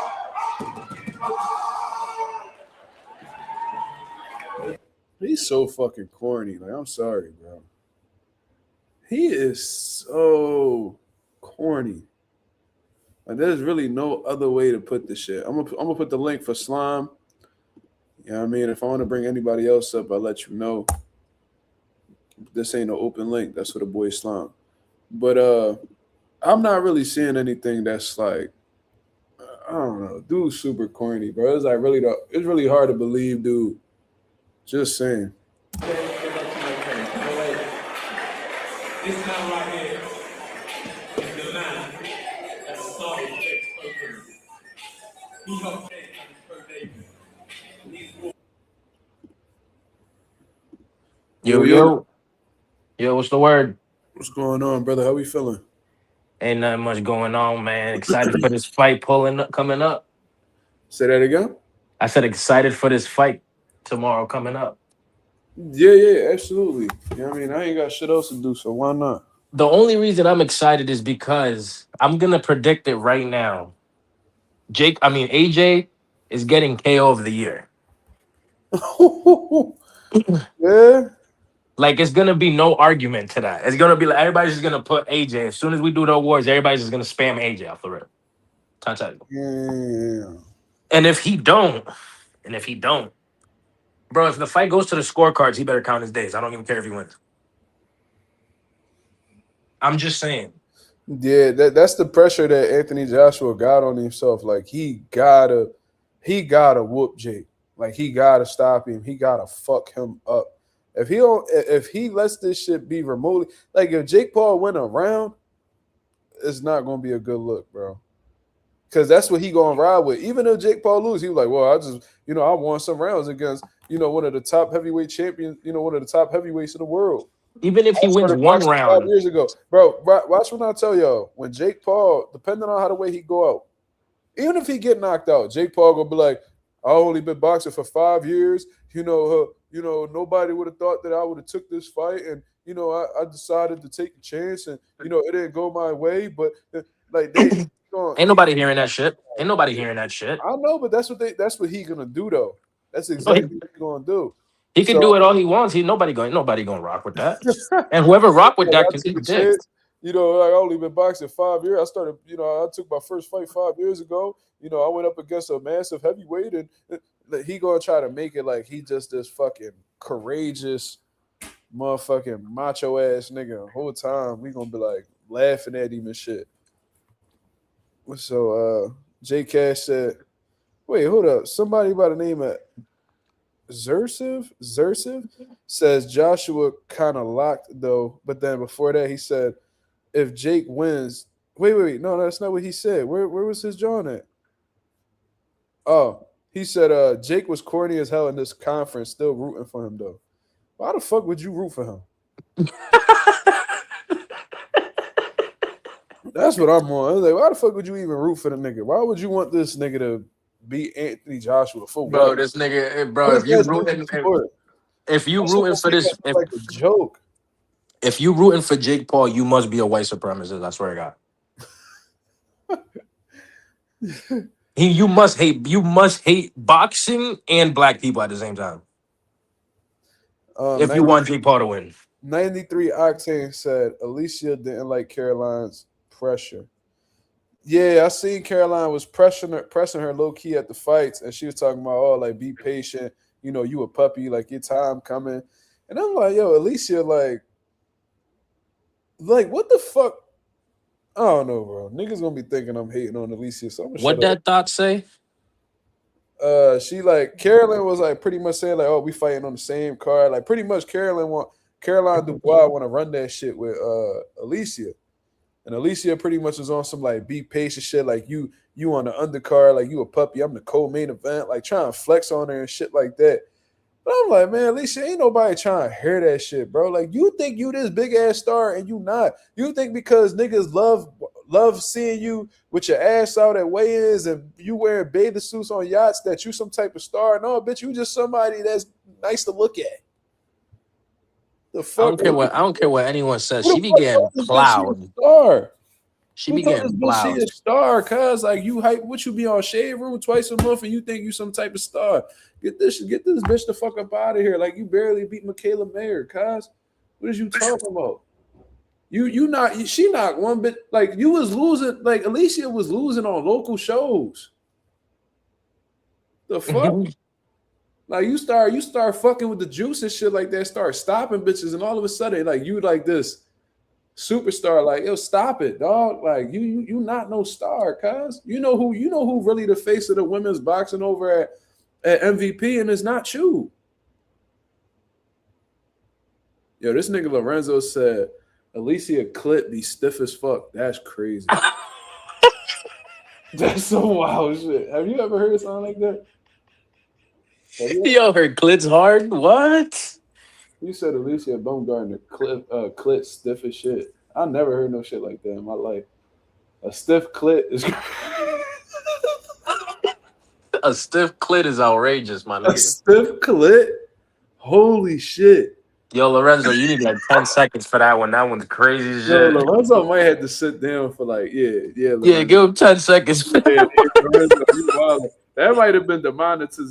He's so fucking corny. Like, I'm sorry, bro. He is so corny. Like, there's really no other way to put this shit. I'm gonna put the link for Slime. You know what I mean? If I want to bring anybody else up, I'll let you know. This ain't no open link. That's for the boy Slime. But I'm not really seeing anything that's like, I don't know. Dude's super corny, bro. It's like it's really hard to believe, dude. Just saying. This man right here is the man that started Jake's program. He helped Jake on his pro debut. Yo, what's the word? What's going on, brother? How we feeling? Ain't nothing much going on, man. Excited for this fight coming up. Say that again? I said excited for this fight tomorrow coming up. Yeah, absolutely. You know what I mean? I ain't got shit else to do, so why not? The only reason I'm excited is because I'm gonna predict it right now. AJ is getting KO of the year. Yeah. Like, it's gonna be no argument to that. It's gonna be like everybody's just gonna put AJ. As soon as we do the awards, everybody's just gonna spam AJ off the rip. Yeah. And if he don't, bro, if the fight goes to the scorecards, he better count his days. I don't even care if he wins. I'm just saying. Yeah, that's the pressure that Anthony Joshua got on himself. Like, he gotta whoop Jake. Like, he gotta stop him. He gotta fuck him up. If he lets this shit be remotely, like, if Jake Paul win a round, it's not gonna be a good look, bro. Because that's what he gonna ride with. Even if Jake Paul lose, he was like, well, I just, I won some rounds against, one of the top heavyweight champions, one of the top heavyweights in the world. Even if he wins one round. 5 years ago. Bro, watch when I tell y'all, when Jake Paul, depending on how the way he go out, even if he get knocked out, Jake Paul gonna be like, I only been boxing for 5 years. Nobody would have thought that I would have took this fight, and I decided to take the chance, and it didn't go my way. But like, ain't nobody hearing that shit. Ain't nobody hearing that shit. I know, but that's what he gonna do though. That's exactly what he's gonna do. He can do it all he wants. Nobody gonna rock with that. And whoever rock with that can take a dick. Like, I only been boxing 5 years. I started, I took my first fight 5 years ago. I went up against a massive heavyweight, and he gonna try to make it like he just this fucking courageous, motherfucking macho ass nigga. The whole time we gonna be like laughing at him and shit. So J Cash said, "Wait, hold up. Somebody by the name of Zersiv says Joshua kind of locked though, but then before that he said if Jake wins, wait, no, that's not what he said. Where was his John at? Oh, he said Jake was corny as hell in this conference, still rooting for him though. Why the fuck would you root for him? That's what I'm on. I was like, why the fuck would you even root for the nigga? Why would you want this nigga to beat Anthony Joshua for Bro, what? this nigga, What bro, is that supposed to for? if you That shit rooting gonna for make this, that feel like a joke. if you rooting for Jake Paul, you must be a white supremacist. I swear to God. You must hate boxing and black people at the same time. If you 90, want Jake Paul to win. 93 Octane said Alicia didn't like Caroline's pressure. Yeah, I seen Caroline was pressing her low key at the fights, and she was talking about, oh, like be patient. You know, you a puppy, like your time coming. And I'm like, yo, Alicia, like what the fuck? I don't know, bro. Niggas gonna be thinking I'm hating on Alicia, so I'm gonna What shut up. that thought say? She like Carolyn was like pretty much saying like, oh, we fighting on the same card. Like pretty much Caroline Dubois want to run that shit with Alicia. And Alicia pretty much was on some like be patient shit, like you on the undercard, like you a puppy, I'm the co-main event, like trying to flex on her and shit like that. But I'm like, man, Alicia, ain't nobody trying to hear that shit, bro. Like you think you this big ass star and you not. You think because niggas love seeing you with your ass out at weigh-ins and you wearing bathing suits on yachts that you some type of star. No, bitch, you just somebody that's nice to look at. The fuck? I don't care what anyone says. Who She the be fuck getting told this bitch she a plowed. star? She Who be told getting this bitch she plowed. a star? Cause like you hype, what you be on Shade Room twice a month and you think you some type of star? Get this bitch the fuck up out of here. Like you barely beat Michaela Mayer, cuz. What is you talking about? She not one bit like you was losing, like Alicia was losing on local shows. The fuck? Like you start fucking with the juice and shit like that, start stopping bitches, and all of a sudden, like you like this superstar, like yo, stop it, dog. Like you not no star, cuz. You know who really the face of the women's boxing over at MVP, and it's not you. Yo, this nigga Lorenzo said Alicia Clit be stiff as fuck. That's crazy. That's some wild shit. Have you ever heard something like that? Yo, her clit's hard. What? You said Alicia Baumgartner clit stiff as shit. I never heard no shit like that in my life. A stiff clit is A stiff clit is outrageous, my a nigga. stiff clit. Holy shit. Yo, Lorenzo, you need like 10 seconds for that one. That one's crazy as Yo, shit. Lorenzo might have to sit down for like, yeah, Lorenzo. Yeah, give him 10 seconds. Yeah, Lorenzo, you wild. That might have been demonetized.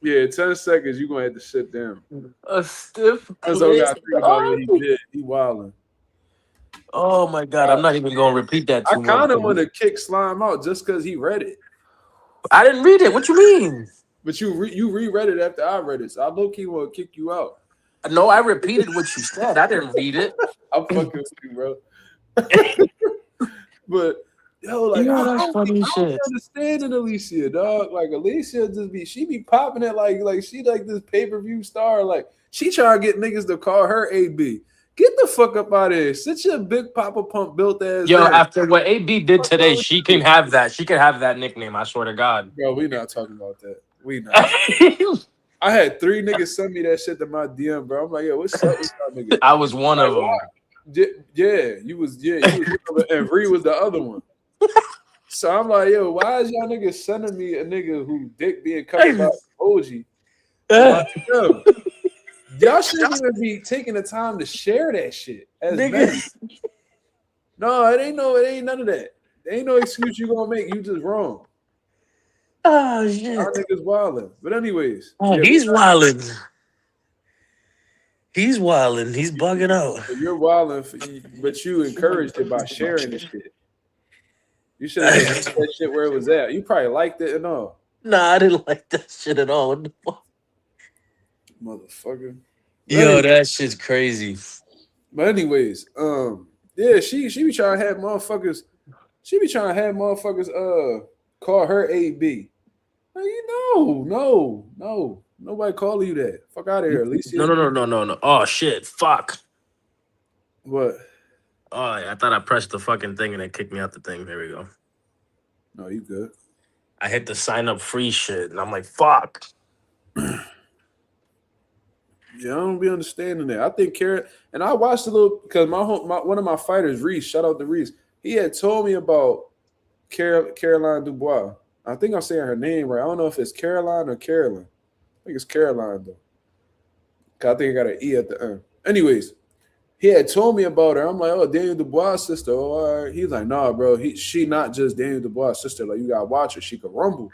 Yeah, 10 seconds, you're gonna have to sit down. A stiff Lorenzo clit. gotta think about what he did. He wilding. Oh my god, I'm not even gonna repeat that I too kind of much. want to kick Slime out just because he read it. I didn't read it. What you mean? But you reread it after I read it, so I low key want to kick you out. No, I repeated what you said. I didn't read it. I'm fucking with you, bro. But yo, like You know, I that's don't funny be shit. understanding Alicia, dog. Like Alicia she be popping it like she like this pay-per-view star. Like she trying to get niggas to call her AB. Get the fuck up out of here. Sit your big Papa Pump built ass Yo, down. after what AB did today, she can have that. She can have that nickname. I swear to God. Bro, we not talking about that. We not. I had 3 niggas send me that shit to my DM, bro. I'm like, yo, what's up with y'all niggas? I was one of them. Yeah, you was and Ree was the other one. So I'm like, yo, why is y'all niggas sending me a nigga who dick being covered by emoji? Like, yo, y'all shouldn't even be taking the time to share that shit as men. No, it ain't none of that. There ain't no excuse you gonna make. You just wrong. Oh shit. Y'all niggas wildin'. But anyways, He's wilding. He's wilding. He's bugging out. you're wildin', but you encouraged it by sharing the shit. You should have left that shit where it was at. You probably liked it and all. Nah, I didn't like that shit at all. What the fuck? Motherfucker. Yo, that shit's crazy. But anyways, Yeah, she be trying to have motherfuckers. She be trying to have motherfuckers call her AB. Like, no. Nobody call you that. Fuck out of here, Alicia. No. Oh shit! Fuck. What? Oh, I thought I pressed the fucking thing and it kicked me out the thing. There we go. No, you good. I hit the sign up free shit, and I'm like, fuck. Yeah, I don't be understanding that. I think and I watched a little because one of my fighters, Reese, shout out to Reese. He had told me about Caroline Dubois. I think I'm saying her name right. I don't know if it's Caroline or Carolyn. I think it's Caroline though. Cause I think I got an E at the end. Anyways, he had told me about her. I'm like, oh, Daniel Dubois' sister. Oh, all right. He's like, nah, bro. She not just Daniel Dubois' sister. Like, you gotta watch her. She could rumble.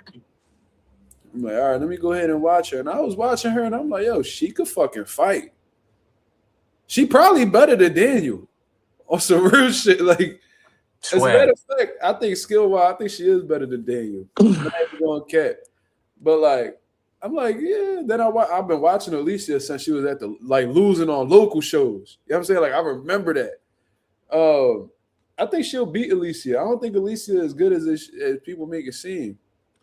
I'm like, all right, let me go ahead and watch her. And I was watching her, and I'm like, yo, she could fucking fight. She probably better than Daniel on some real shit. Like, as a matter of fact, I think skill-wise, I think she is better than Daniel. I'm not even going cat. But, like, I'm like, yeah. Then I've been watching Alicia since she was at the, like, losing on local shows. You know what I'm saying? Like, I remember that. I think she'll beat Alicia. I don't think Alicia is as good as people make it seem.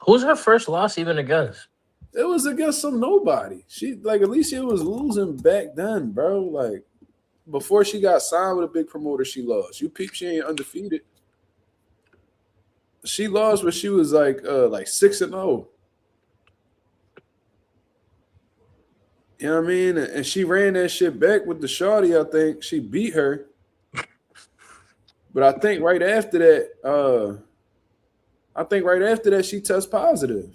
Who's her first loss even against? It was against some nobody. She like Alicia was losing back then, bro. Like before she got signed with a big promoter, she lost. You peep, she ain't undefeated. She lost when she was like 6-0. You know what I mean? And she ran that shit back with the shorty. I think she beat her. But I think right after that, she tested positive.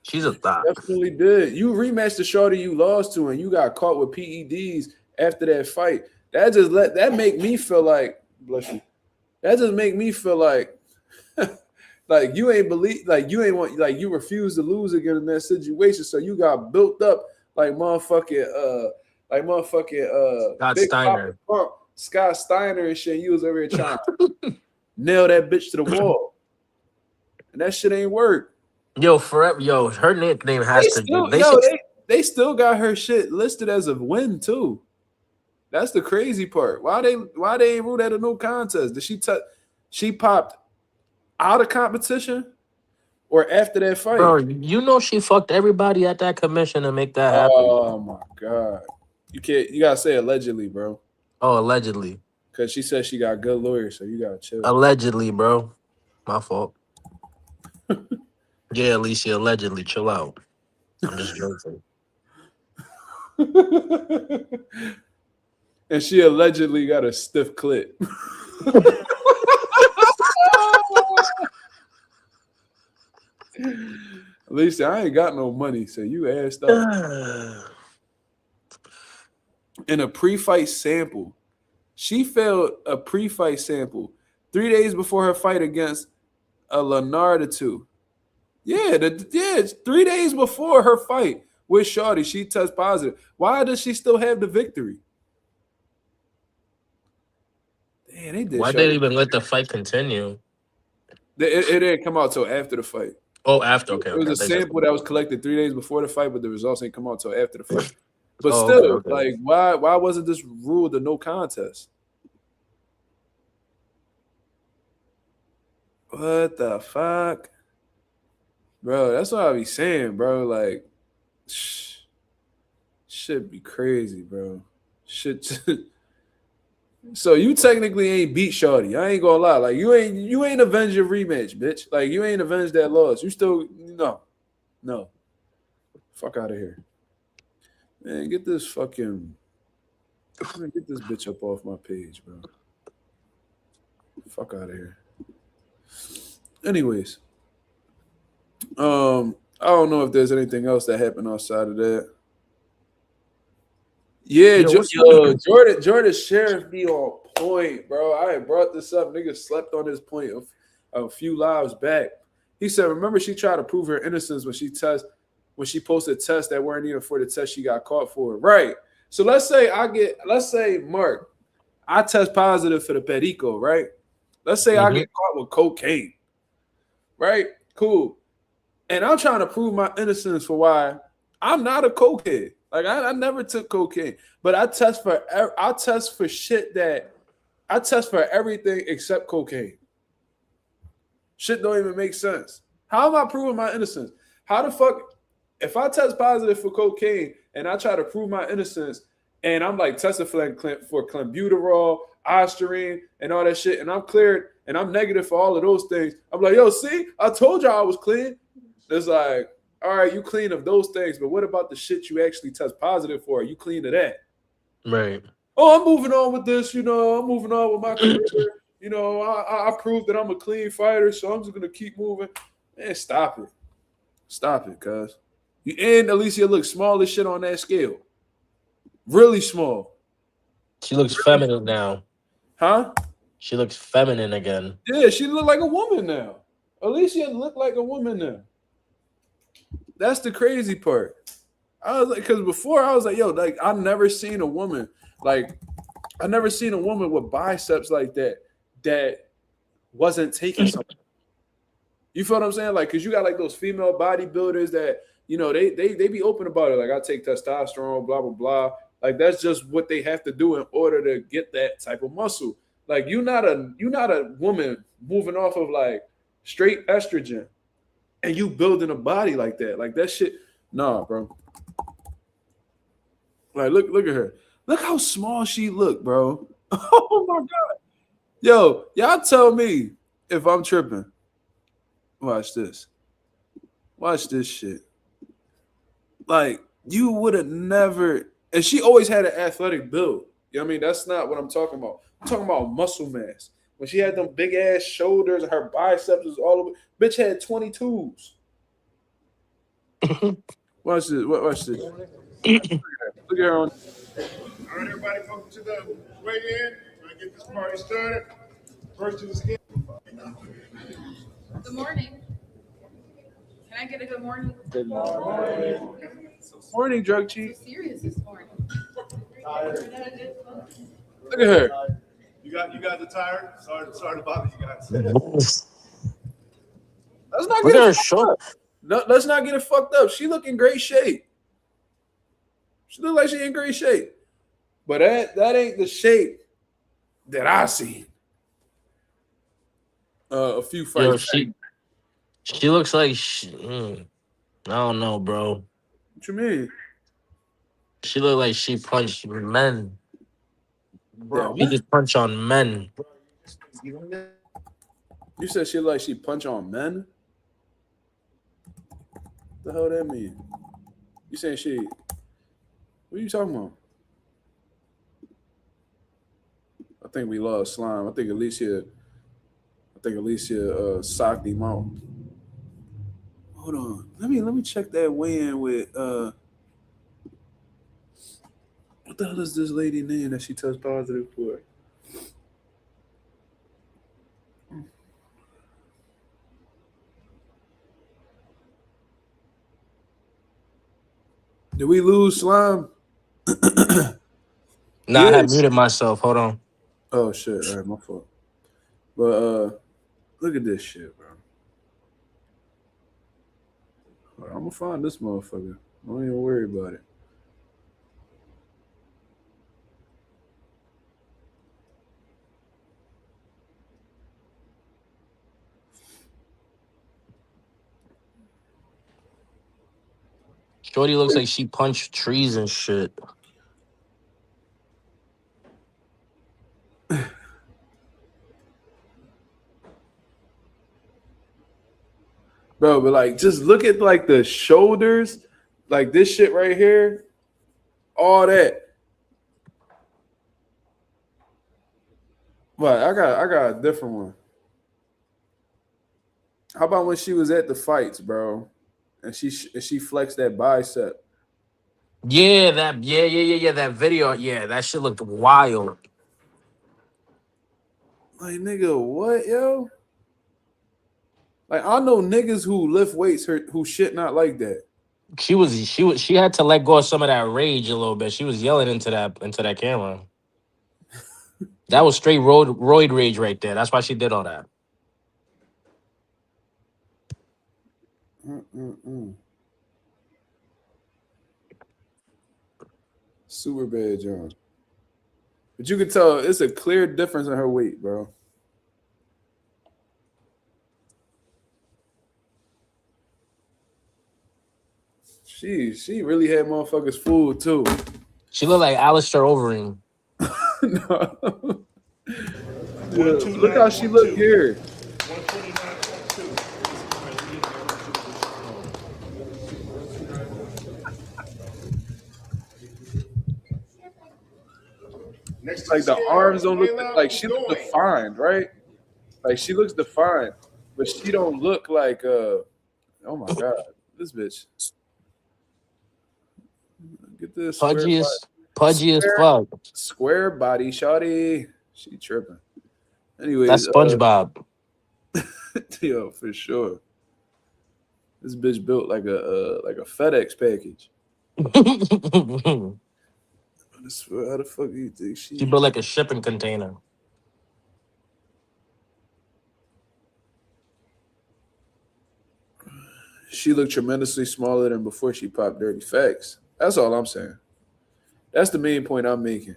She's a thot. Definitely did. You rematched the shorty you lost to, and you got caught with PEDs after that fight. That make me feel like, bless you. That just make me feel like like you ain't you refused to lose again in that situation. So you got built up like motherfucking Scott Big Steiner. Papa Scott Steiner and shit. You was over here trying to nail that bitch to the wall. And that shit ain't work. Yo, forever. Yo, her nickname has to. They still got her shit listed as a win too. That's the crazy part. Why they ain't ruled at a no contest? Did she popped out of competition or after that fight? Bro, you know she fucked everybody at that commission to make that happen. Oh my god. You gotta say allegedly, bro. Oh, allegedly. Cause she said she got good lawyers, so you gotta chill. Allegedly, bro. My fault. Yeah, Alicia, allegedly. Chill out. I'm just joking. And she allegedly got a stiff clit. Alicia, I ain't got no money, so you asked up. In a pre-fight sample, she failed a pre-fight sample 3 days before her fight against a Leonardo. Yeah, 3 days before her fight with Shorty, she tested positive. Why does she still have the victory? Damn, they did. Why did they even let the fight continue? It didn't come out till after the fight. Oh, after. Okay. It was a sample that was collected 3 days before the fight, but the results ain't come out till after the fight. But Oh, still, okay. like, why wasn't this ruled a no contest? What the fuck? Bro, that's what I be saying, bro. Like, shit be crazy, bro. Shit. So you technically ain't beat Shorty. I ain't gonna lie. Like, you ain't avenged your rematch, bitch. Like, you ain't avenged that loss. You still no. Fuck out of here. Man, get this bitch up off my page, bro. Fuck out of here. Anyways, I don't know if there's anything else that happened outside of that. Yeah, Jordan Sheriff be on point, bro. I had brought this up. Niggas slept on this point a few lives back. He said, remember she tried to prove her innocence when she posted tests that weren't even for the test she got caught for. Right. So let's say Mark, I test positive for the Perico, right? Let's say I get caught with cocaine. Right? Cool. And I'm trying to prove my innocence for why I'm not a cokehead. Like I never took cocaine, but I test for shit that I test for everything except cocaine. Shit don't even make sense. How am I proving my innocence? How the fuck if I test positive for cocaine and I try to prove my innocence and I'm like tested for clenbuterol, ostarine, and all that shit, and I'm cleared and I'm negative for all of those things, I'm like, yo, see, I told y'all I was clean. It's like, all right, you clean of those things, but what about the shit you actually test positive for? Are you clean of that? Right. Oh, I'm moving on with this, I'm moving on with my career. I proved that I'm a clean fighter, so I'm just gonna keep moving. Man, stop it. Stop it, cuz. And Alicia looks small as shit on that scale. Really small. She looks feminine now. Huh? She looks feminine again. Yeah, she look like a woman now. Alicia look like a woman now. That's the crazy part. I was like, because before I was like, yo, like I never seen a woman with biceps like that wasn't taking something. You feel what I'm saying? Like, cause you got like those female bodybuilders that they be open about it. Like, I take testosterone, blah blah blah. Like, that's just what they have to do in order to get that type of muscle. Like, you're not a woman moving off of like straight estrogen, and you building a body like that. Like that shit, nah, bro. Like, look at her. Look how small she look, bro. Oh my god. Yo, y'all tell me if I'm tripping. Watch this. Watch this shit. Like, you would have never. And she always had an athletic build. You know what I mean? That's not what I'm talking about. I'm talking about muscle mass. When she had them big ass shoulders and her biceps was all over. Bitch had 22s. Watch this. Watch this. Look at her on. All right, everybody, welcome to the weigh-in. We're gonna get this party started. First to the skin. Good morning. Can I get a good morning? Good morning. Morning, drug chief. So serious this morning. Look at her. You guys are tired? Sorry to bother you guys. Let's not Look get at her it fucked shoulder. up. No, let's not get it fucked up. She look in great shape. She look like she in great shape. But that ain't the shape that I seen. A few fights. Yo, she looks like I don't know, bro. What you mean? She look like she punched men. Bro, She just punch on men. you said she like she punch on men? What the hell that mean? You saying she? What are you talking about? I think we lost Slime. I think Alicia socked him out. Hold on. Let me check that weigh-in with what the hell is this lady name that she tests positive for? Did we lose Slime? Nah, I had muted myself. Hold on. Oh shit! All right, my fault. But look at this shit, bro. Right, I'm gonna find this motherfucker. Don't even worry about it. Shorty looks like she punched trees and shit. Bro, but like just look at like the shoulders, like this shit right here, all that. But I got a different one. How about when she was at the fights, bro, and she flexed that bicep? Yeah, that video. Yeah, that shit looked wild. Like, nigga, what, yo? Like, I know niggas who lift weights who shit not like that. She had to let go of some of that rage a little bit. She was yelling into that camera. That was straight roid rage right there. That's why she did all that. Super bad, John. But you can tell it's a clear difference in her weight, bro. She really had motherfuckers fooled too. She looked like Alistair Overeem. No. Yeah, look how she looked here. 129.2. Next to Like the scale, arms don't look Layla like she looks Godoy. defined, right? Like she looks defined, but she don't look like oh my god, this bitch. Get this square body. Pudgy as fuck. Square body, shawty. She tripping. Anyways, That's SpongeBob. yo, for sure. This bitch built like a FedEx package. I swear, how the fuck do you think She built like a shipping container. She looked tremendously smaller than before she popped dirty facts. That's all I'm saying. That's the main point I'm making.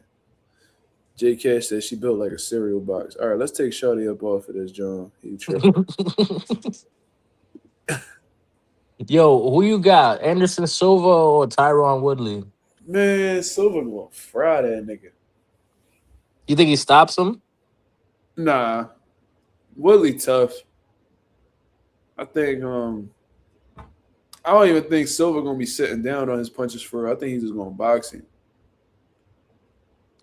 J Cash said she built like a cereal box. All right, let's take Shawty up off of this, John. He tripping. Yo, who you got? Anderson Silva or Tyron Woodley? Man, Silver gonna fry that nigga. You think he stops him? Nah. Woodley tough. I think I don't even think Silver gonna be sitting down on his punches for real. I think he's just gonna box him.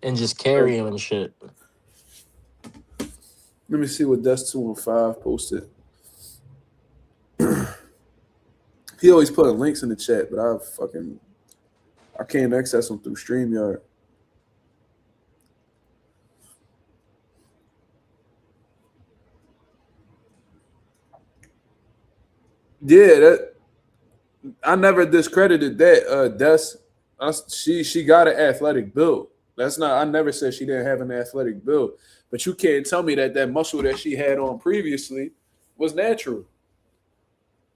And just carry him and shit. Let me see what Dust 215 posted. He always putting links in the chat, but I can't access them through StreamYard. Yeah, that I never discredited that. She got an athletic build. That's not. I never said she didn't have an athletic build, but you can't tell me that muscle that she had on previously was natural.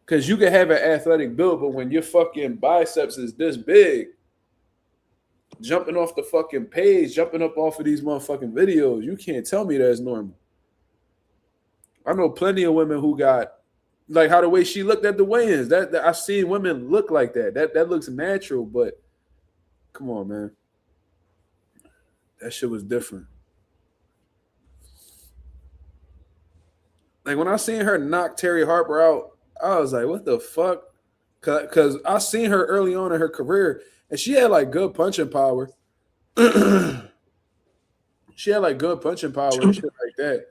Because you can have an athletic build, but when your fucking biceps is this big, jumping off the fucking page, jumping up off of these motherfucking videos, you can't tell me that's normal. I know plenty of women who got like how the way she looked at the weigh-ins. That I've seen women look like that. That looks natural, but come on, man. That shit was different. Like when I seen her knock Terry Harper out, I was like, what the fuck? Because I seen her early on in her career, and she had like good punching power. She had like good punching power and shit like that.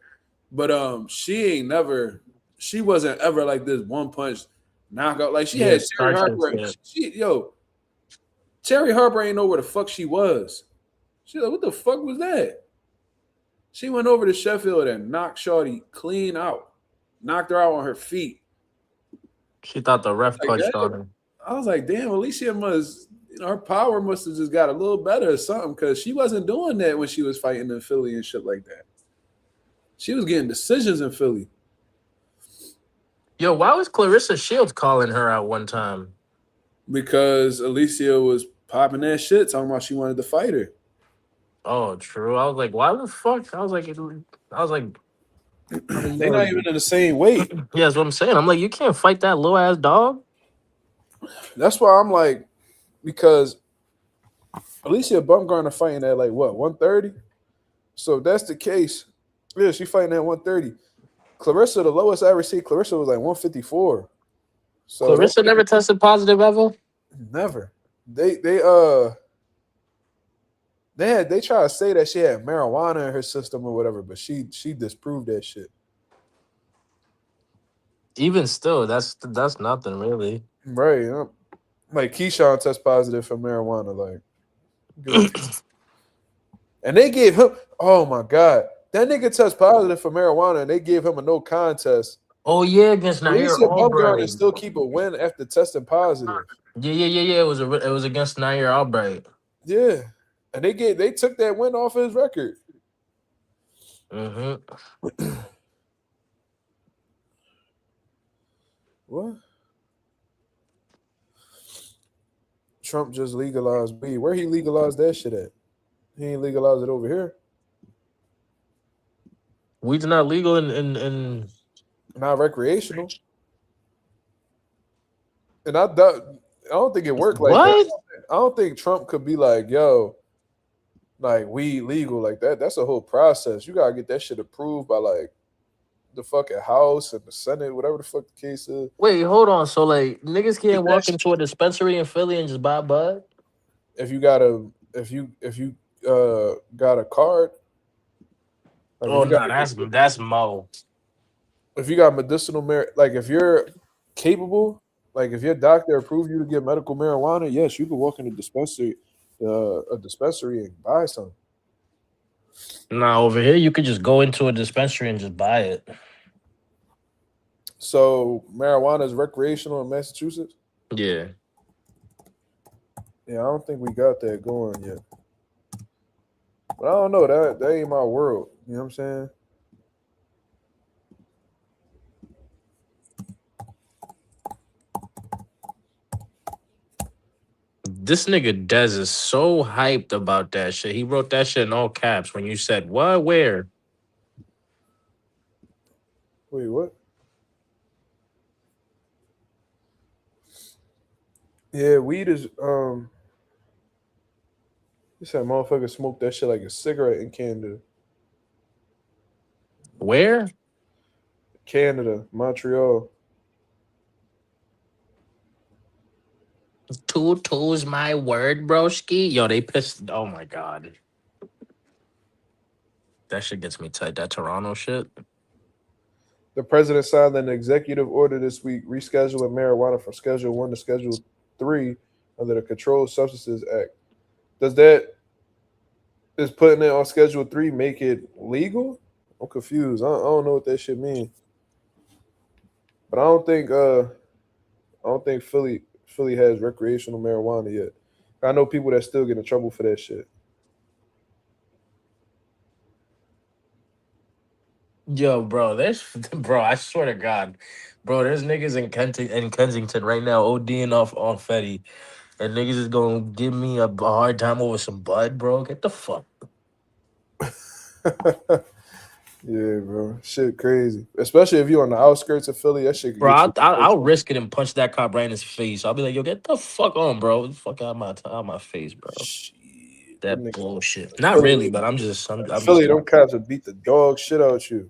But she wasn't ever like this one punch knockout. Like she Yeah, had Terry starch and Harper. shit. Terry Harper ain't know where the fuck she was. She's like, what the fuck was that? She went over to Sheffield and knocked Shawty clean out. Knocked her out on her feet. She thought the ref Like punched that. on her. I was like, damn, Alicia must, her power must have just got a little better or something because she wasn't doing that when she was fighting in Philly and shit like that. She was getting decisions in Philly. Yo, why was Clarissa Shields calling her out one time? Because Alicia was popping that shit, talking about she wanted to fight her. Oh, true. I was like, why the fuck? I was like, They're not even in the same weight. Yeah, that's what I'm saying. I'm like, you can't fight that low ass dog. That's why I'm like, because Alicia Bumgarner fighting at like what, 130? So if that's the case, yeah, she fighting at 130. Clarissa, the lowest I ever see Clarissa was like 154. So Clarissa never tested positive ever? never. They try to say that she had marijuana in her system or whatever, but she disproved that shit. Even still, that's nothing really. Right. Like Keyshawn test positive for marijuana, like good. And they gave him, oh my God, that nigga test positive for marijuana and they gave him a no contest. Oh yeah, against Nair Alicia Bumgarner Albright. still keep a win after testing positive. Yeah. It was against Nair Albright. Yeah. And they took that win off his record. Mm-hmm. What? Trump just legalized weed. Where he legalized that shit at? He ain't legalized it over here. Weed's not legal in Not recreational. And I don't think it worked like that. what? I don't think Trump could be like, yo, like weed legal like that. That's a whole process. You gotta get that shit approved by like the fucking House and the Senate, whatever the fuck the case is. Wait, hold on. So like niggas Get can't that walk into a dispensary in Philly and just buy bud? if you got a if you got a card, like Oh no, that's Mo. if you got medicinal like if you're capable, like if your doctor approved you to get medical marijuana, yes, you can walk in a dispensary and buy some. Nah, over here you could just go into a dispensary and just buy it. So marijuana is recreational in Massachusetts. Yeah. Yeah, I don't think we got that going yet. But I don't know. That ain't my world. You know what I'm saying? This nigga Dez is so hyped about that shit. He wrote that shit in all caps when you said, what? Where? Wait, what? Yeah, weed is you said motherfucker smoke that shit like a cigarette in Canada. Where? Canada, Montreal. Two's my word, broski. Yo, they pissed. Oh my god. That shit gets me tight. That Toronto shit. The president signed an executive order this week rescheduling marijuana from Schedule 1 to Schedule 3 under the Controlled Substances Act. Does that is putting it on Schedule 3 make it legal? I'm confused. I don't know what that shit means. But I don't think Philly has recreational marijuana yet. I know people that still get in trouble for that shit. Yo, bro, bro, I swear to God, bro, there's niggas in Kensington right now ODing off on Fetty. And niggas is gonna give me a hard time over some bud, bro. Get the fuck. Yeah, bro. Shit crazy. Especially if you're on the outskirts of Philly, that shit could Bro, get you. I'll risk it and punch that cop right in his face. I'll be like, yo, get the fuck on, bro. Get the fuck out of my face, bro. Shit. Them That niggas- bullshit. Not Philly, really, but I'm just Philly, them cops would beat the dog shit out you.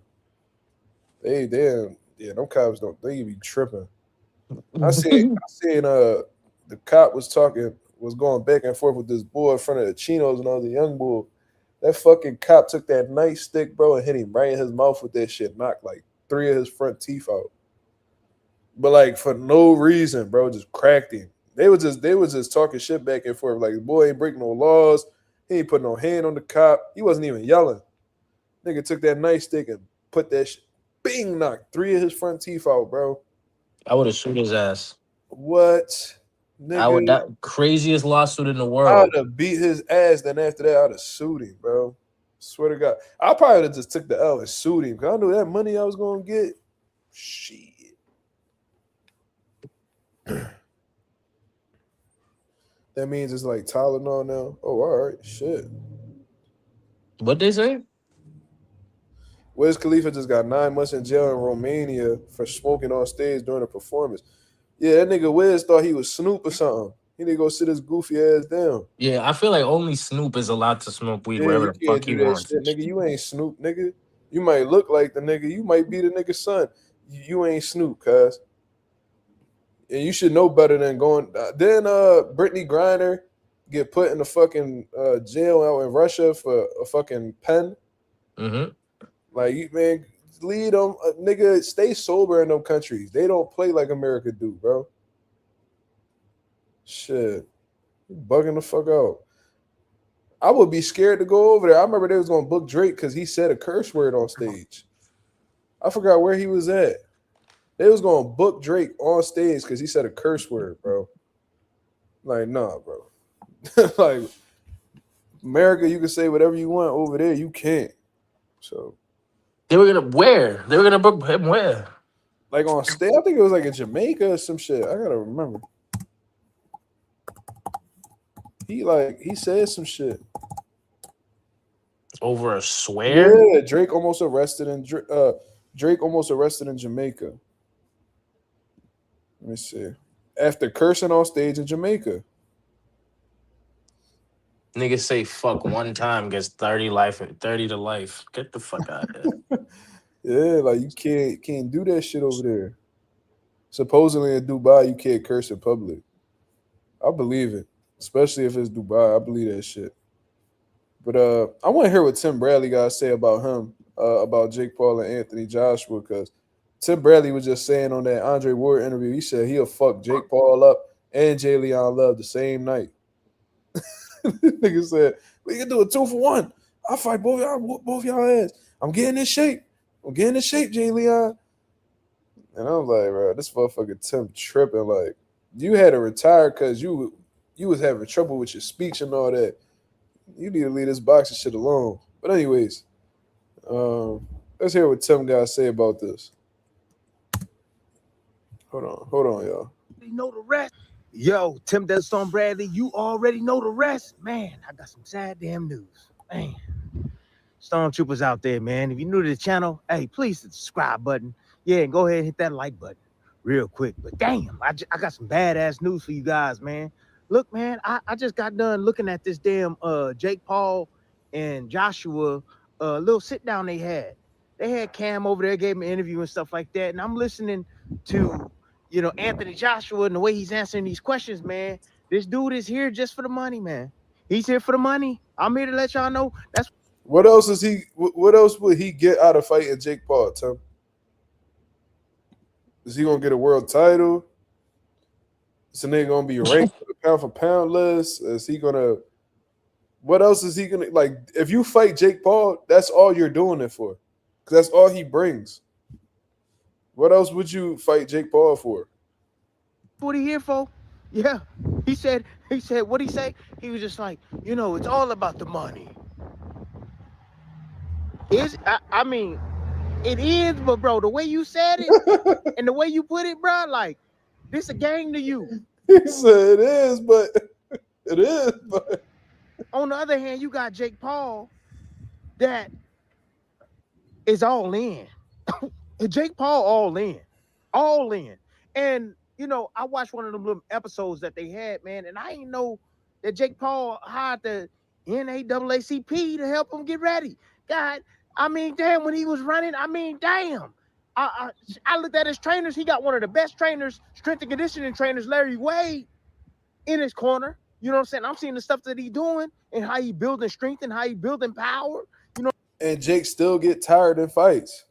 Yeah, them cops they be tripping. I seen the cop was going back and forth with this boy in front of the Chinos and all the young bull. That fucking cop took that nightstick, bro, and hit him right in his mouth with that shit, knocked like 3 of his front teeth out. But like for no reason, bro, just cracked him. They was just talking shit back and forth. Like the boy ain't breaking no laws. He ain't put no hand on the cop. He wasn't even yelling. Nigga took that nightstick and put that shit, bing, knocked 3 of his front teeth out, bro. I would have shoot his ass. What? Nigga, That craziest lawsuit in the I world. would have beat his ass. Then after that, I'd have sued him, bro. Swear to God. I probably would have just took the L and sued him because I knew that money I was going to get. Shit. That means it's like Tylenol now. Oh, all right. Shit. What they say? Wiz Khalifa just got 9 months in jail in Romania for smoking on stage during a performance. Yeah, that nigga Wiz thought he was Snoop or something. He need to go sit his goofy ass down. Yeah, I feel like only Snoop is allowed to smoke weed Yeah, wherever you the can't fuck do he that wants. shit, nigga. You ain't Snoop, nigga. You might look like the nigga. You might be the nigga's son. You ain't Snoop, cuz. And you should know better than going. Then Brittany Griner get put in the fucking jail out in Russia for a fucking pen. Mm-hmm. Like, you man, lead them, nigga. Stay sober in them countries. They don't play like America do, bro. Shit, you bugging the fuck out. I would be scared to go over there. I remember they was gonna book Drake because he said a curse word on stage. I forgot where he was at. They was gonna book Drake on stage because he said a curse word, bro. Like, nah, bro. Like, America, you can say whatever you want. Over there, you can't. So, They were gonna book him where? like on stage, I think it was like in Jamaica or some shit. I gotta remember. He said some shit. Over a swear? Yeah, Drake almost arrested in Jamaica. Let me see. After cursing on stage in Jamaica. Niggas say fuck one time gets 30 to life. Get the fuck out of here. Yeah, like you can't do that shit over there. Supposedly in Dubai, you can't curse in public. I believe it, especially if it's Dubai. I believe that shit. But I want to hear what Tim Bradley got to say about him, about Jake Paul and Anthony Joshua, because Tim Bradley was just saying on that Andre Ward interview, he said he'll fuck Jake Paul up and Jay Leon Love the same night. Nigga said, we can do a 2-for-1. I'll fight both y'all ass. I'm getting in shape. Jay Leon. And I'm like, bro, this motherfucker Tim tripping. Like, you had to retire because you was having trouble with your speech and all that. You need to leave this boxing shit alone. But anyways, let's hear what Tim got to say about this. Hold on, y'all. You know the rest. Yo, Tim Storm Bradley, you already know the rest. Man, I got some sad damn news. Man, Stormtroopers out there, man. If you're new to the channel, hey, please hit the subscribe button. Yeah, and go ahead and hit that like button real quick. But damn, I got some badass news for you guys, man. Look, man, I just got done looking at this damn Jake Paul and Joshua little sit down they had. They had Cam over there, gave him an interview and stuff like that. And I'm listening to, you know, Anthony Joshua and the way he's answering these questions, man. This dude is here just for the money, man. He's here for the money. I'm here to let y'all know that's what else is he. What else would he get out of fighting Jake Paul, Tim? Is he gonna get a world title? Is the nigga gonna be ranked for the pound for pound list? Is he gonna? What else is he gonna like? If you fight Jake Paul, that's all you're doing it for, because that's all he brings. What else would you fight Jake Paul for? what he here for. Yeah, he said, what'd he say? He was just like, you know, it's all about the money. I mean, it is, but bro, the way you said it and the way you put it, bro, like, this a gang to you. He said it is, but it is, but on the other hand, you got Jake Paul that is all in. Jake Paul all in. And you know, I watched one of them little episodes that they had, man, and I didn't know that Jake Paul hired the NAACP to help him get ready. God, I mean, damn, when he was running, I mean, damn. I looked at his trainers. He got one of the best trainers, strength and conditioning trainers, Larry Wade, in his corner. You know what I'm saying? I'm seeing the stuff that he's doing and how he building strength and how he building power. You know. And Jake still get tired in fights.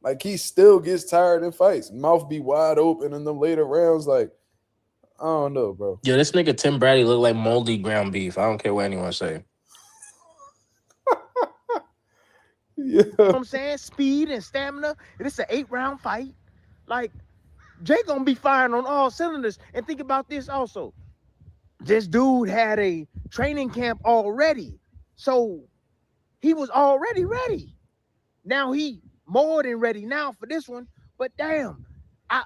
Like, he still gets tired in fights. Mouth be wide open in them later rounds. Like, I don't know, bro. Yo, this nigga Tim Bradley look like moldy ground beef. I don't care what anyone say. Yeah. You know what I'm saying? Speed and stamina. And it's an 8-round fight. Like, Jake gonna be firing on all cylinders. And think about this also. This dude had a training camp already. So he was already ready. Now he more than ready now for this one. But damn, I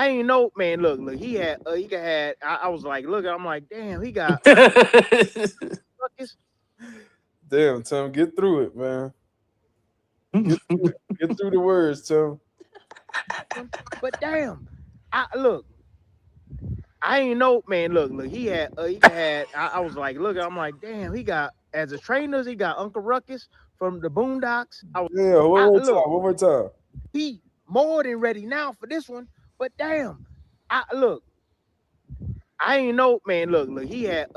ain't know, man. Look, he had I was like, look, I'm like, damn, he got Damn, Tim, get through it, man. Get through the words, Tim. But damn, I ain't know, man. Look, he had I was like, look, I'm like, damn, he got, as a trainers, he got Uncle Ruckus from the Boondocks. Yeah, one more time. He more than ready now for this one. But damn, I ain't know, man. Look, he had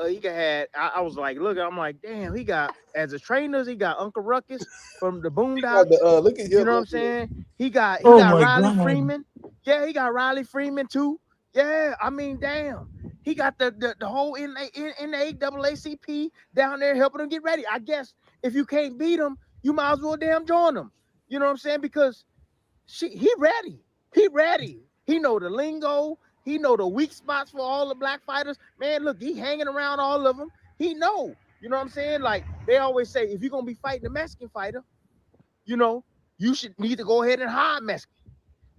I was like, look, I'm like, damn, he got, as a trainers, he got Uncle Ruckus from the Boondocks. Look at you know what I'm saying? He got Riley Freeman. Yeah, he got Riley Freeman too. Yeah, I mean, damn. He got the whole NAACP down there helping him get ready. I guess if you can't beat him, you might as well damn join him. You know what I'm saying? Because he ready. He ready. He know the lingo. He know the weak spots for all the black fighters. Man, look, he hanging around all of them. He know. You know what I'm saying? Like, they always say, if you're going to be fighting a Mexican fighter, you know, you should need to go ahead and hire Mexican.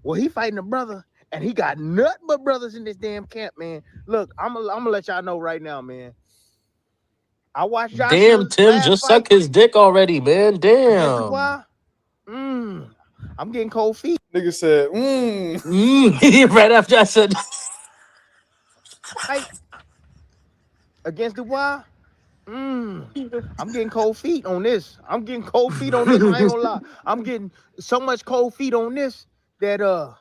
Well, he fighting a brother And he got nothing but brothers in this damn camp, man. Look, I'm gonna let y'all know right now, man. I watched Damn, Joshua's Tim, last just suck fight his dick already, man. against the Damn. Wild. I'm getting cold feet. Nigga said, Right after I said, Fight against the Wild. I'm getting cold feet on this. I'm getting cold feet on this. I ain't gonna lie. I'm getting so much cold feet on this that I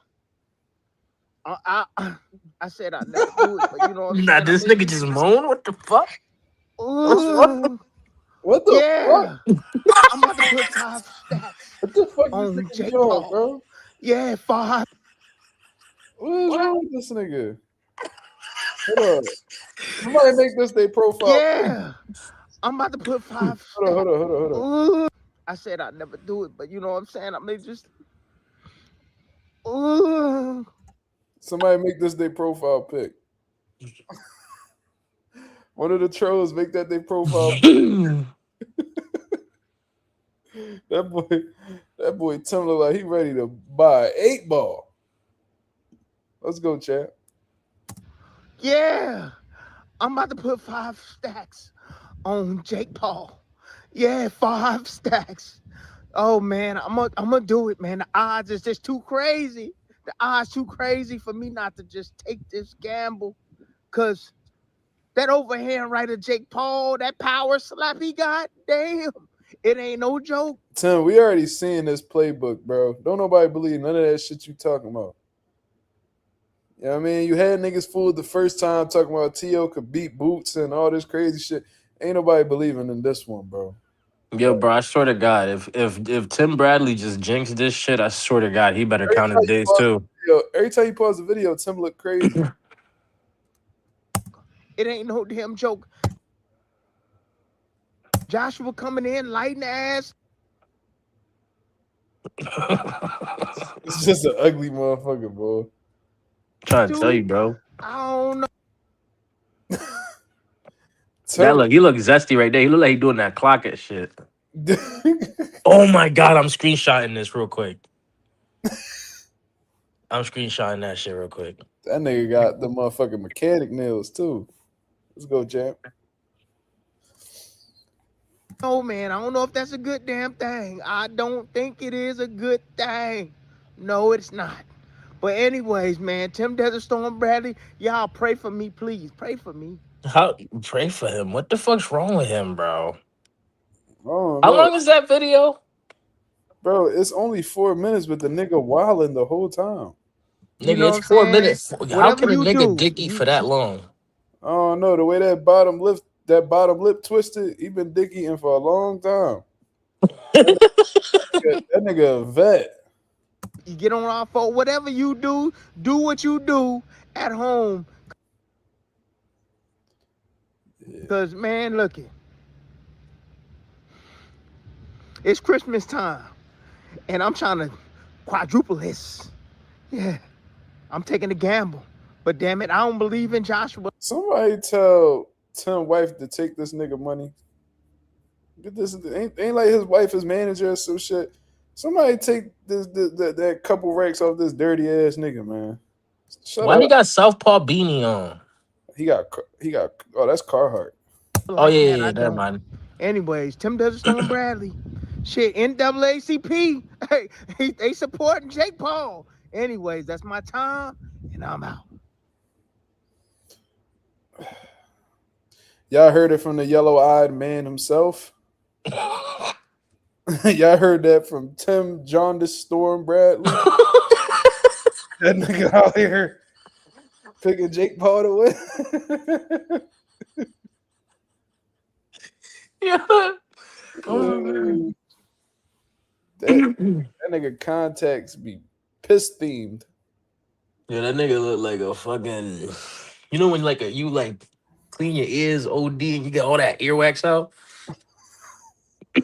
said I'd never do it, but you know what I'm nah, saying? I this may nigga just just moan. What the fuck? What's wrong? what the fuck? yeah. I'm about to put 5 stacks What the fuck this on nigga Jake doing, Paul. bro? Yeah, 5. What is wrong with this nigga? Hold on. Somebody make this their profile. Yeah. I'm about to put 5 Hold on, stacks. hold on, hold on, hold on. I said I'd never do it, but you know what I'm saying? I may just Somebody make this their profile pic. One of the trolls make that their profile pic. That boy Tim look like he ready to buy 8 ball. Let's go, champ. yeah. I'm about to put 5 stacks on Jake Paul. Yeah, 5 stacks. Oh man, I'm gonna do it, man. The odds is just too crazy. The odds too crazy for me not to just take this gamble. Cause that overhand right of Jake Paul, that power slap he got, damn, it ain't no joke. Tim, we already seen this playbook, bro. Don't nobody believe none of that shit you talking about. You know what I mean? You had niggas fooled the first time talking about T.O. could beat Boots and all this crazy shit. Ain't nobody believing in this one, bro. Yo, bro, I swear to God, if Tim Bradley just jinxed this shit, I swear to God, he better count his days too. Every time you pause the video, Tim look crazy. It ain't no damn joke. Joshua coming in, lighting the ass. It's just an ugly motherfucker, bro. Trying to tell you, bro. I don't know. That Tim, look, he look zesty right there. He look like he doing that clock and shit. Oh my God, I'm screenshotting this real quick. I'm screenshotting that shit real quick. that nigga got the motherfucking mechanic nails too. Let's go, champ. Oh man, I don't know if that's a good damn thing. I don't think it is a good thing. No, it's not. But anyways, man, Tim Desert Storm Bradley, y'all pray for me, please. Pray for me. How pray for him? What the fuck's wrong with him, bro? Oh How no, long is that video? bro, it's only 4 minutes, but the nigga wilding the whole time. You Nigga, know it's what I'm 4 minutes. saying? How Whatever can a you nigga do, dicky for that long? Oh no, the way that bottom lip twisted, he been dick eating for a long time. That nigga a vet. you get on our phone, whatever you do what you do at home. Because, man, look it. It's Christmas time, and I'm trying to quadruple this. Yeah, I'm taking a gamble. But damn it, I don't believe in Joshua. Somebody tell Tim wife to take this nigga money. Get this ain't like his wife is manager or some shit. Somebody take that couple racks off this dirty ass nigga, man. Shut Why he up. got Southpaw beanie on? He got oh, that's Carhartt. Oh Like yeah, that, yeah, I yeah, never don't. mind. Anyways, Tim Desert Storm Bradley. Shit, NAACP. Hey, they supporting Jake Paul. Anyways, that's my time, and I'm out. Y'all heard it from the yellow-eyed man himself. Y'all heard that from Tim Jaundice Storm Bradley. That nigga out here picking Jake Paul to win. Yeah. Oh, man. that nigga contacts be piss themed. Yeah, that nigga look like a fucking. You know when you like clean your ears OD and you get all that earwax out.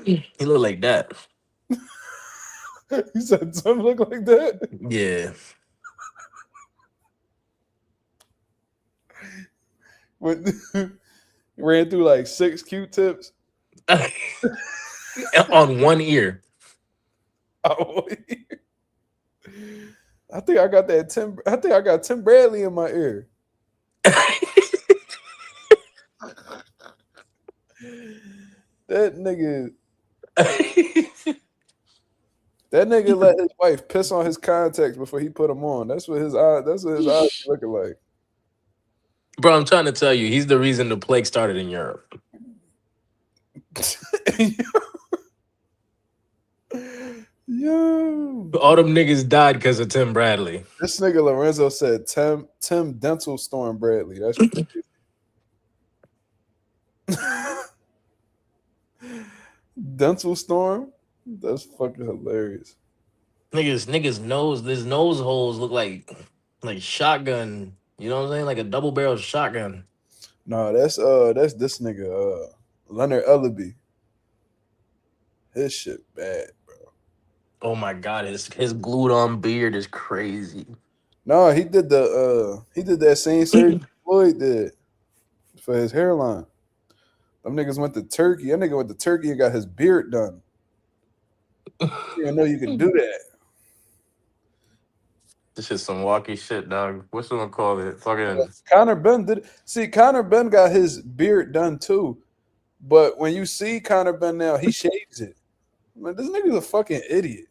He look like that. You said Tim look like that? Yeah. When ran through like 6 Q-tips. On one ear. Oh, I think I got that Tim. I think I got Tim Bradley in my ear. That nigga. That nigga let his wife piss on his contacts before he put them on. That's what his eyes. That's what his eyes looking like. Bro, I'm trying to tell you, he's the reason the plague started in Europe. Yo, All them niggas died because of Tim Bradley. this nigga Lorenzo said Tim Dental Storm Bradley. That's crazy. Dental Storm. That's fucking hilarious. Niggas nose, his nose holes look like shotgun. You know what I'm saying? Like a double barrel shotgun. No, that's this nigga Leonard Ellaby. His shit bad, bro. Oh my god, his glued on beard is crazy. No, he did that same surgery Floyd did for his hairline. Them niggas went to Turkey. That nigga went to Turkey and got his beard done. I didn't know you could do that. This is some walkie shit, dog. What's gonna call it? Fucking Connor Ben did. See, Connor Ben got his beard done too, but when you see Connor Ben now, he shaves it. Man, this nigga's a fucking idiot.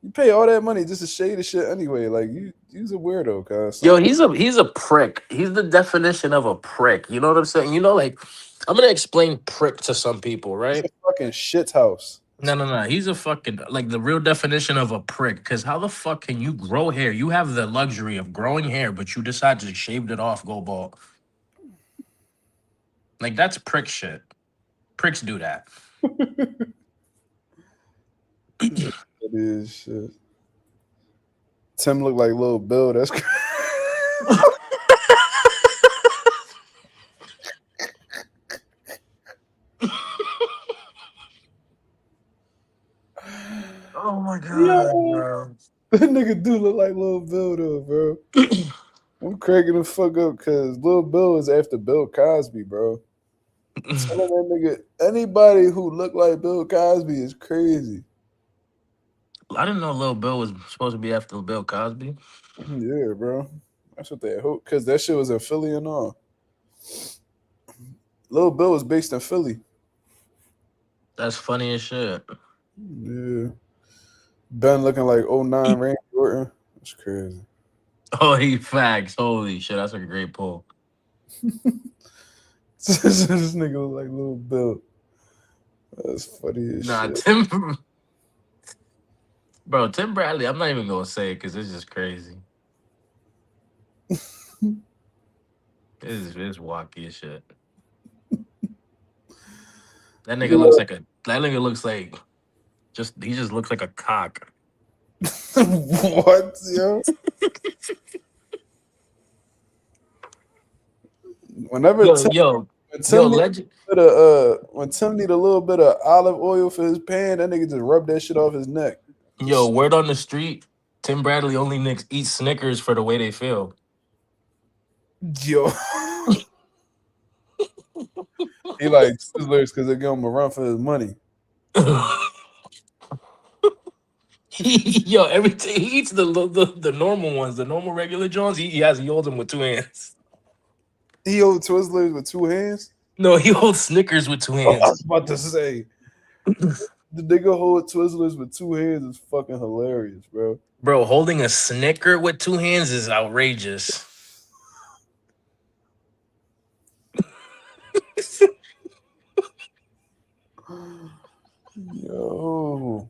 You pay all that money just to shave the shit anyway. Like you's a weirdo, cuz. yo, he's a prick. He's the definition of a prick. You know what I'm saying? You know, like I'm gonna explain prick to some people, It's a right? fucking shit house. No. He's a fucking like the real definition of a prick. Cause how the fuck can you grow hair? You have the luxury of growing hair, but you decide to shave it off, go bald. Like that's prick shit. Pricks do that. It is shit. Tim looked like Lil Bill. That's crazy. Oh my god, Yo, bro. that nigga do look like Lil Bill though, bro. I'm cracking the fuck up because Lil Bill is after Bill Cosby, bro. Telling that nigga anybody who look like Bill Cosby is crazy. I didn't know Lil Bill was supposed to be after Bill Cosby. Yeah, bro. That's what they hope because that shit was in Philly and all. Lil Bill was based in Philly. That's funny as shit. Yeah. Ben looking like 09 Randy Orton. That's crazy. Oh, he facts. Holy shit, that's a great pull. This nigga look like Lil Bill. That's funny as Nah, shit. Tim, bro, Tim Bradley. I'm not even gonna say it because it's just crazy. It's wacky as shit. That nigga looks like that nigga looks like he just looks like a cock. What, yo? Whenever Yo, legend. When Tim need a little bit of olive oil for his pan, that nigga just rub that shit off his neck. Yo, word on the street, Tim Bradley only eats Snickers for the way they feel. Yo. He like Twizzlers because they give him a run for his money. Yo, everything he eats the normal ones, the normal regular Jones. He holds them with two hands. He holds Twizzlers with two hands? No, he holds Snickers with two I hands. was about to say. The nigga hold Twizzlers with two hands is fucking hilarious, bro. Bro, holding a Snicker with two hands is outrageous. Yo.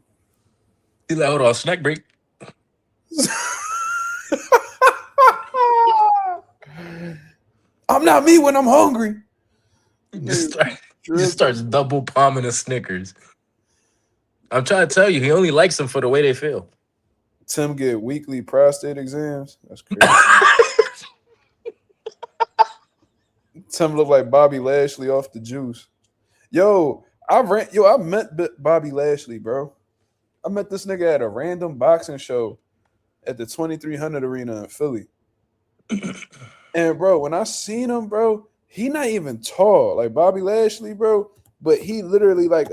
He's like, hold on, snack break. I'm not me when I'm hungry. Just starts double palming a Snickers. I'm trying to tell you, he only likes them for the way they feel. Tim get weekly prostate exams. That's crazy. Tim look like Bobby Lashley off the juice. Yo, I met Bobby Lashley, bro. I met this nigga at a random boxing show at the 2300 Arena in Philly. And bro, when I seen him, bro, he not even tall like Bobby Lashley, bro. But he literally like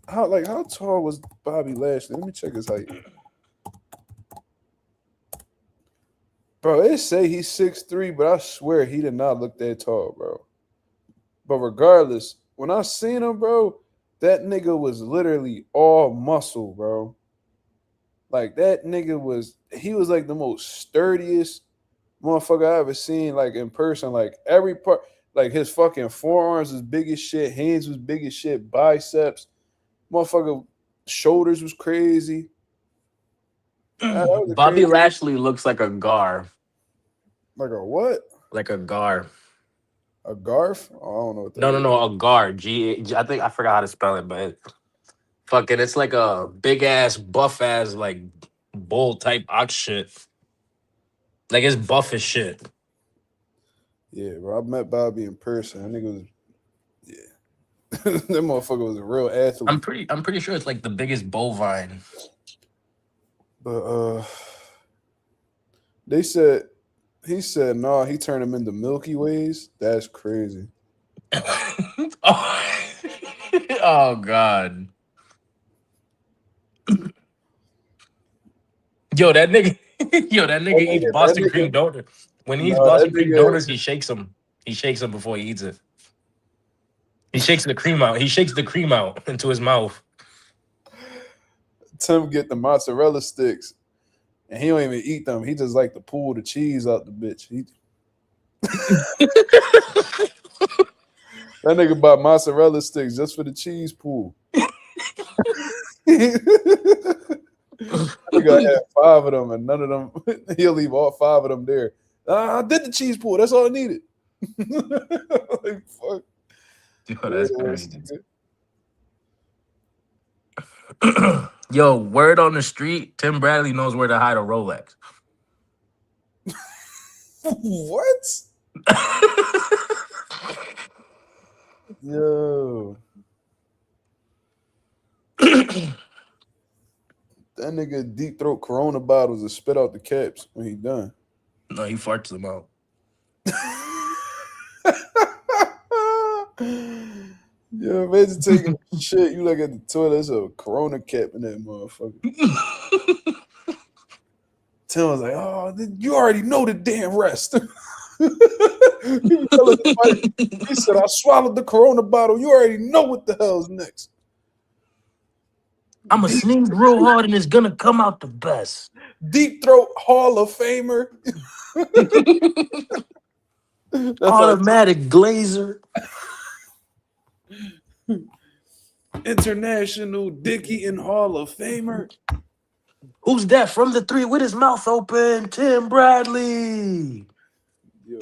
how tall was Bobby Lashley? Let me check his height. Bro, they say he's 6'3", but I swear he did not look that tall, bro. But regardless, when I seen him, bro, that nigga was literally all muscle, bro. Like that nigga he was like the most sturdiest motherfucker I ever seen, like in person. Like every part, like his fucking forearms was big as shit, hands was big as shit, biceps, motherfucker, shoulders was crazy. That was a Bobby crazy, Lashley looks like a gar. like a what? Like a gar. A Garf? Oh, I don't know what that No, no, is. no, a gar. I think I forgot how to spell it, but fucking, it's like a big ass, buff ass, like bull type ox shit. Like it's buff as shit. Yeah, bro. I met Bobby in person. That nigga was, that motherfucker was a real athlete. I'm pretty sure it's like the biggest bovine. But they said he said no, he turned him into Milky Ways. That's crazy. Oh. Oh god. Yo, that nigga, yo, that nigga eats That Boston nigga, cream donuts. When he eats no, that Boston cream nigga, donuts, he shakes them. He shakes them before he eats it. He shakes the cream out. He shakes the cream out into his mouth. Tim get the mozzarella sticks, and he don't even eat them. He just like to pull the cheese out the bitch. That nigga bought mozzarella sticks just for the cheese pool. He got have 5 of them, and none of them. He'll leave all 5 of them there. I did the cheese pool. That's all I needed. Like fuck. Yo, Yeah, that's crazy. Yo, word on the street, Tim Bradley knows where to hide a Rolex. what? Yo. That nigga deep throat Corona bottles and spit out the caps when he done. No, he farts them out. Yo, imagine taking shit. You look at the toilet, there's a Corona cap in that motherfucker. Tim was like, "Oh, you already know the damn rest." He was telling the fight, he said, "I swallowed the Corona bottle. You already know what the hell's next." I'm gonna sneeze real hard and it's gonna come out the best. Deep throat Hall of Famer. That's like Automatic glazer. International Dick Eating Hall of Famer. Who's that from the 3 with his mouth open? Tim Bradley. Yo,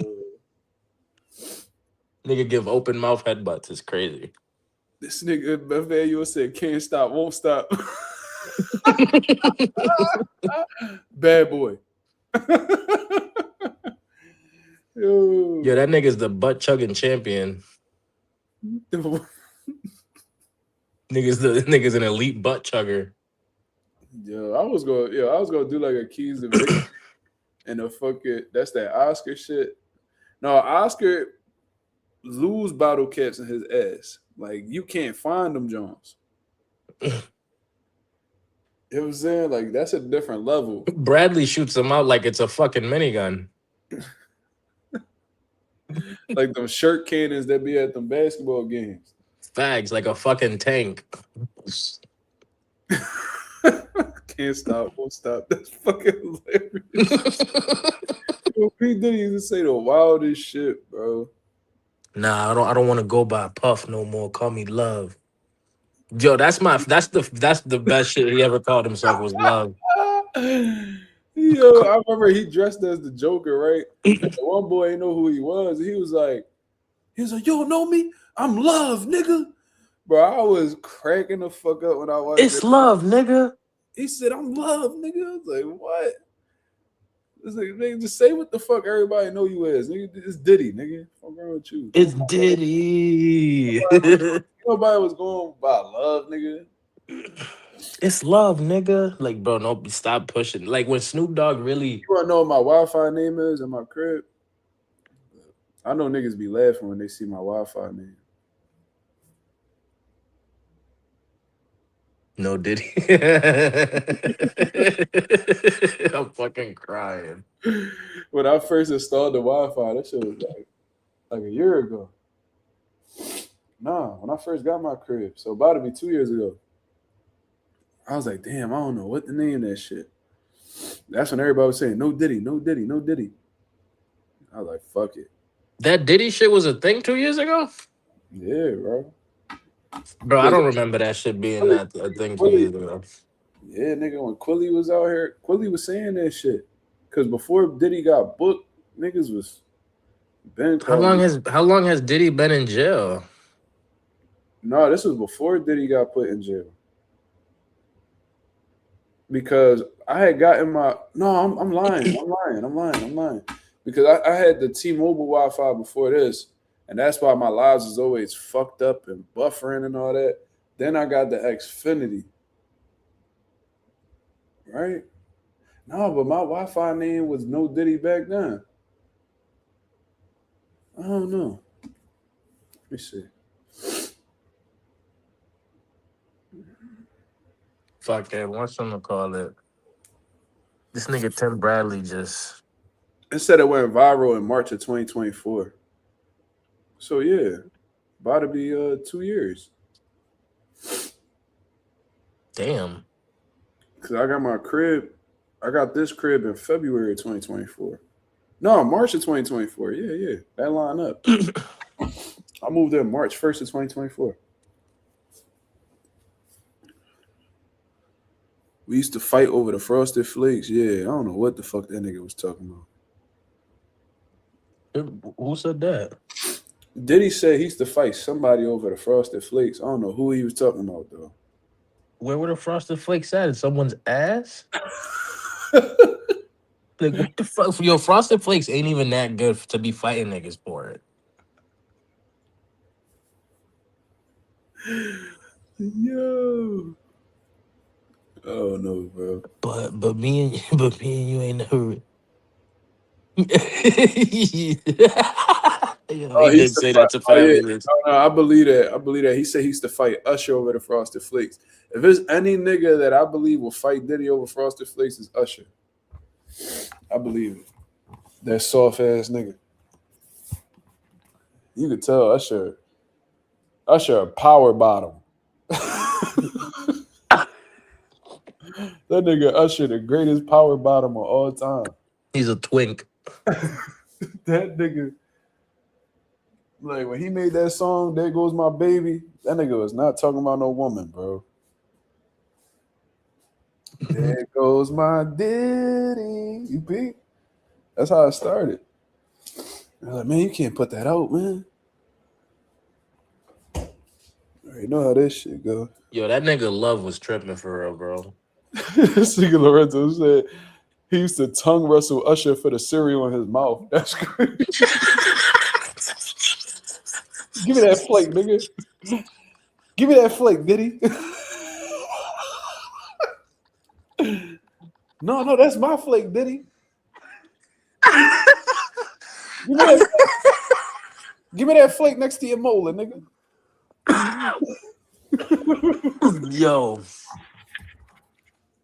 Nigga give open mouth headbutts. It's crazy. this nigga Emmanuel said, "Can't stop, won't stop." Bad boy. Yo. Yo, that nigga's the butt chugging champion. Nigga's an elite butt chugger. I was gonna do like a keys of victory and a fucking that's that Oscar shit. No, Oscar lose bottle caps in his ass. Like you can't find them Jones. You know what I'm saying? Like that's a different level. Bradley shoots him out like it's a fucking minigun. Like them shirt cannons that be at them basketball games. Fags like a fucking tank. Can't stop, won't stop. That's fucking hilarious. Yo, P. Diddy used to say the wildest shit, bro. Nah, I don't want to go by Puff no more. Call me Love. Yo, that's the best shit he ever called himself was Love. Yo, I remember he dressed as the Joker, right? And the one boy ain't know who he was. He was like, you don't know me? I'm Love, nigga. Bro, I was cracking the fuck up when I watched It's it. Love, nigga. He said, I'm Love, nigga. I was like, what? It's like, nigga, just say what the fuck everybody know you as. Nigga, it's Diddy, nigga. What's wrong with you? It's Diddy. Nobody was going by Love, nigga. It's Love, nigga. Like, bro, no, stop pushing. Like when Snoop Dogg really. You wanna know what my Wi-Fi name is in my crib? I know niggas be laughing when they see my Wi-Fi name. No, Diddy. I'm fucking crying. when I first installed the Wi-Fi, that shit was like a year ago. Nah, when I first got my crib, so about to be 2 years ago. I was like, damn, I don't know what to name that shit. That's when everybody was saying, no Diddy, no Diddy, no Diddy. I was like, fuck it. That Diddy shit was a thing 2 years ago? Yeah, bro. Bro, I Because don't remember that shit being that a thing 2 years ago. yeah, nigga, when Quilly was out here, Quilly was saying that shit. Because before Diddy got booked, niggas was been calling. How long has Diddy been in jail? No, this was before Diddy got put in jail. Because I had gotten my I'm lying. I'm lying. Because I had the T-Mobile Wi-Fi before this, and that's why my lives is always fucked up and buffering and all that. Then I got the Xfinity. Right? No, but my Wi-Fi name was No Diddy back then. I don't know. Let me see. Fuck that. What's I'm gonna call it? This nigga Tim Bradley just. It said it went viral in March of 2024. So yeah, about to be 2 years. Damn. Cause I got this crib in February 2024. No, March of 2024. Yeah. That line up. I moved in March 1st of 2024. We used to fight over the frosted flakes. Yeah, I don't know what the fuck that nigga was talking about. Who said that? Diddy said he used to fight somebody over the frosted flakes. I don't know who he was talking about though. Where were the frosted flakes at? In someone's ass? Like what the fuck? Yo, frosted flakes ain't even that good to be fighting niggas for it. Yo. Oh no, bro. But me and you ain't never. Yo, Oh, he he did used to say fight. that to Oh yeah. Fabulous. No, I believe that. I believe that. He said he used to fight Usher over the frosted flakes. If there's any nigga that I believe will fight Diddy over frosted flakes, is Usher. I believe it. That soft ass nigga. You could tell Usher a power bottom. That nigga Usher the greatest power bottom of all time. He's a twink. That nigga, like when he made that song, "There Goes My Baby," that nigga was not talking about no woman, bro. There goes my Diddy. You peep? That's how it started. I was like, man, you can't put that out, man. I already know how this shit go. Yo, that nigga Love was tripping for real, bro. This nigga Lorenzo said he used to tongue wrestle Usher for the cereal in his mouth. That's crazy. Give me that flake, nigga. Give me that flake, Diddy. No, that's my flake, Diddy. Give me that flake next to your molar, nigga.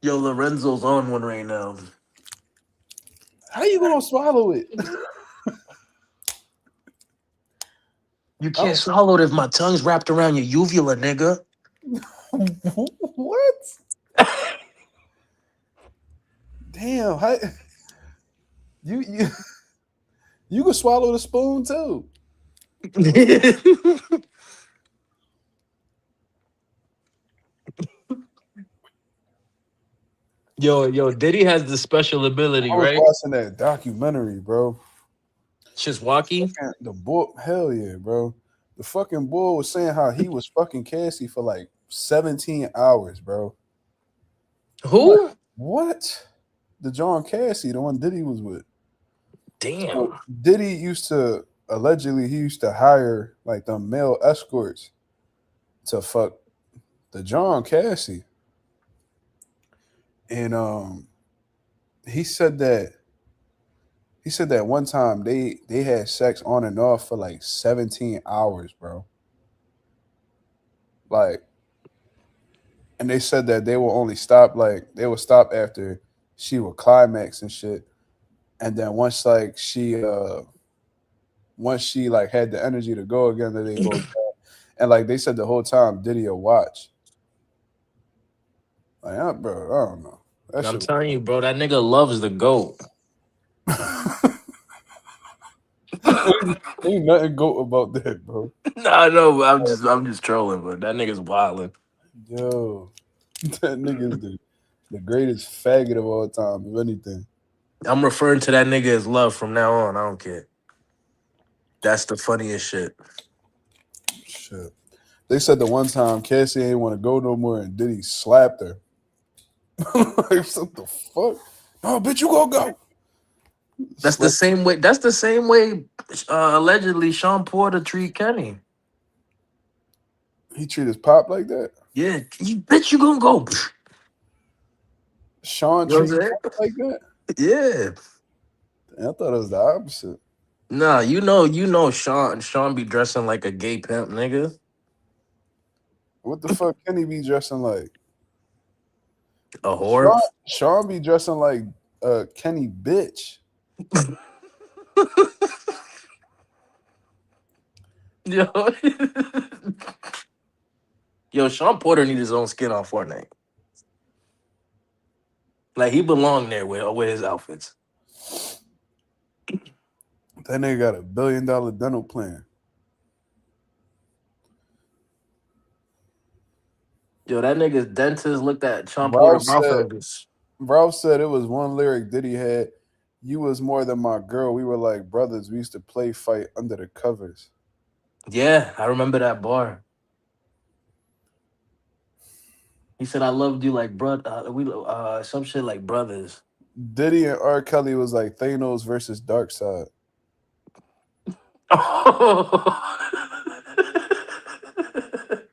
Yo, Lorenzo's on one right now. How you gonna swallow it? You can't swallow it if my tongue's wrapped around your uvula, nigga. What? Damn, how, you can swallow the spoon too. Yo, Diddy has the special ability, I was right? watching that documentary, bro. Shiswaki? The boy, hell yeah, bro. The fucking boy was saying how he was fucking Cassie for like 17 hours, bro. Who? Like, what? The John Cassie, the one Diddy was with. Damn. So Diddy used to hire like the male escorts to fuck the John Cassie. And he said that one time they had sex on and off for like 17 hours, bro. Like, and they said that they will only stop, like they would stop after she would climax and shit. And then once she like had the energy to go again, then they both and like they said the whole time Diddy will watch. Like, bro, I don't know. That I'm shit. telling you, bro, that nigga loves the GOAT. Ain't nothing go about that, bro. Nah, I know, but I'm just trolling, but that nigga's wildin'. Yo, that nigga is the greatest faggot of all time, if anything. I'm referring to that nigga as love from now on. I don't care. That's the funniest shit. Shit. They said the one time Cassie ain't want to go no more and Diddy slapped her. Like, what the fuck? No, bitch, you gonna go. That's the Slap. same way. That's the same way. Allegedly, Sean Porter treat Kenny. He treat his pop like that. Yeah, you bitch, you gonna go. Sean You know treat what I'm saying? pop like that. Yeah. I thought it was the opposite. Nah, Sean be dressing like a gay pimp, nigga. What the fuck Kenny be dressing like? A whore. Sean be dressing like Kenny bitch. Yo, yo, Sean Porter need his own skin on Fortnite. Like he belonged there with his outfits. That nigga got $1 billion dental plan. Yo, that nigga's dentist looked at Sean Porter Ralph mouth said and just, Ralph said it was one lyric Diddy had. You was more than my girl. We were like brothers. We used to play fight under the covers. yeah, I remember that bar. He said, "I loved you like we some shit like brothers." Diddy and R. Kelly was like Thanos versus Darkseid.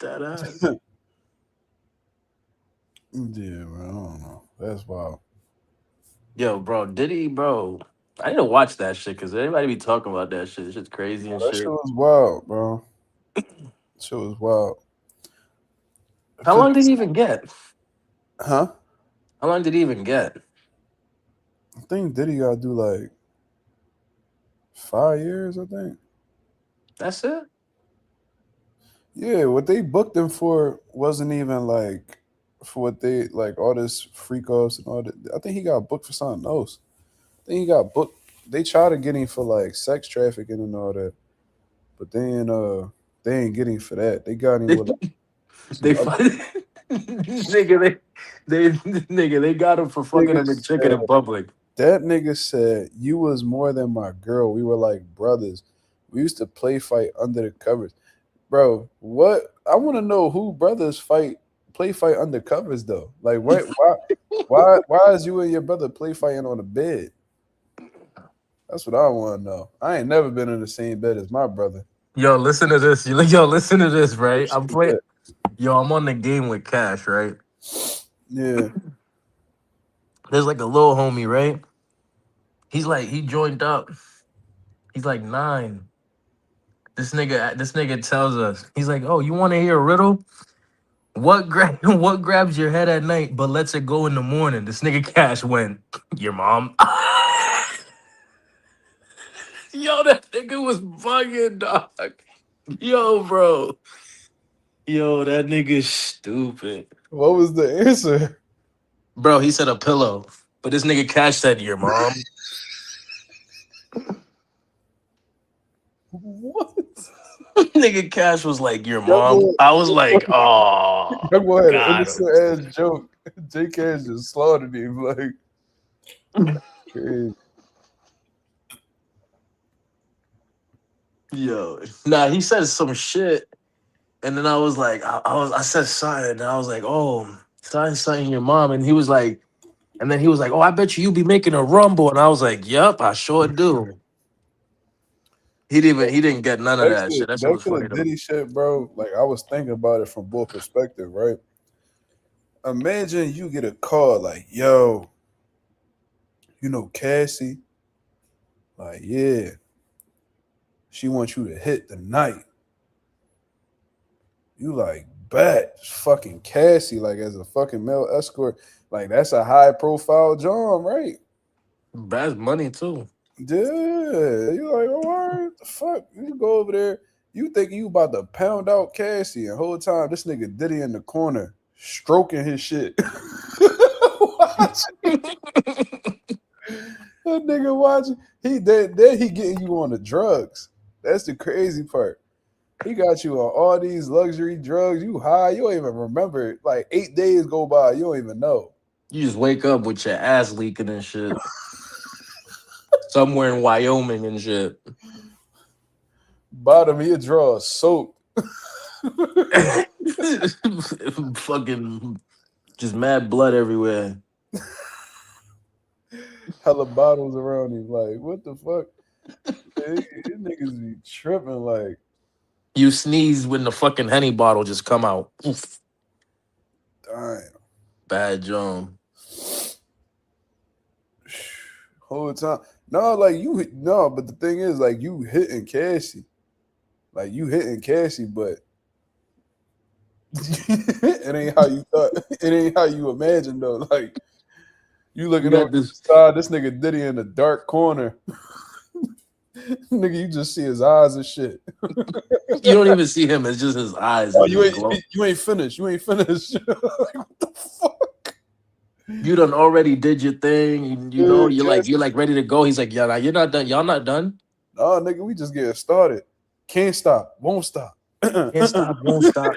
That ass. Yeah, man. I don't know. That's wild. Yo, bro, Diddy, bro. I need to watch that shit because everybody be talking about that shit. It's just crazy and That shit shit. was wild, bro. Shit was wild. How 50, long did he even get? huh? How long did he even get? I think Diddy got to do like 5 years, I think. That's it? Yeah, what they booked him for wasn't even like for what they like all this freak offs and all that. I think he got booked for something else. I think he got booked. They tried to get him for like sex trafficking and all that, but they ain't getting for that. They got him with like, some They other fight, nigga. They got him for fucking a niggas. McChicken in public. That nigga said you was more than my girl. We were like brothers. We used to play fight under the covers. Bro, what? I want to know who brothers play fight under covers though. Like, why is you and your brother play fighting on the bed? That's what I want to know. I ain't never been in the same bed as my brother. Yo, listen to this. Yo, listen to this, right? I'm playing. Yeah, Yo, I'm on the game with Cash, right? yeah. There's like a little homie, right? He joined up. He's like 9. This nigga tells us, he's like, "Oh, you want to hear a riddle? What grabs your head at night but lets it go in the morning?" This nigga Cash went, "Your mom." Yo, that nigga was bugging, dog. Yo, bro. Yo, that nigga's stupid. What was the answer? Bro, he said a pillow. But this nigga Cash said your mom. What? Nigga Cash was like, your Young mom. boy, I was like, oh, young boy had an got him. innocent ass joke. J. Cash just slaughtered him like crazy. Yo. Nah, he said some shit. And then I was like, I said something. And I was like, oh, something your mom. And he was like, and then he was like, oh, I bet you be making a rumble. And I was like, yup, I sure do. He didn't get none of that shit. That shit Back was to the funny though. Diddy shit, bro. Like I was thinking about it from both perspectives, right? Imagine you get a call like, yo, you know Cassie? Like, yeah, she wants you to hit the night. You like, bet fucking Cassie, like as a fucking male escort. Like that's a high profile job, right? Bad money too. Yeah, you like, oh, what the fuck? You go over there, you think you about to pound out Cassie, and whole time this nigga Diddy in the corner stroking his shit. Watching that nigga watching, then he getting you on the drugs. That's the crazy part. He got you on all these luxury drugs. You high, you don't even remember. Like 8 days go by, you don't even know. You just wake up with your ass leaking and shit. Somewhere in Wyoming and shit. Bottom of your drawer soaked. Fucking just mad blood everywhere. Hella bottles around him. Like, what the fuck? Man, these niggas be tripping. Like, You sneeze when the fucking Henny bottle just come out. Oof. damn. Bad John. Whole time. No, like you no, but the thing is, like, you hitting Cassie. Like, you hitting Cassie, but it ain't how you thought. It ain't how you imagined though. Like, you looking You over got the this. side, this nigga Diddy in the dark corner. Nigga, you just see his eyes and shit. You don't even see him. It's just his eyes Oh, and just glow. you ain't finished. You ain't finished. Like, what the fuck? You done already did your thing. You know, Dude, Cassie, you're like ready to go. He's like, yeah, nah, you're not done. Y'all not done. nah, nigga, we just getting started. Can't stop, won't stop. Can't stop, won't stop.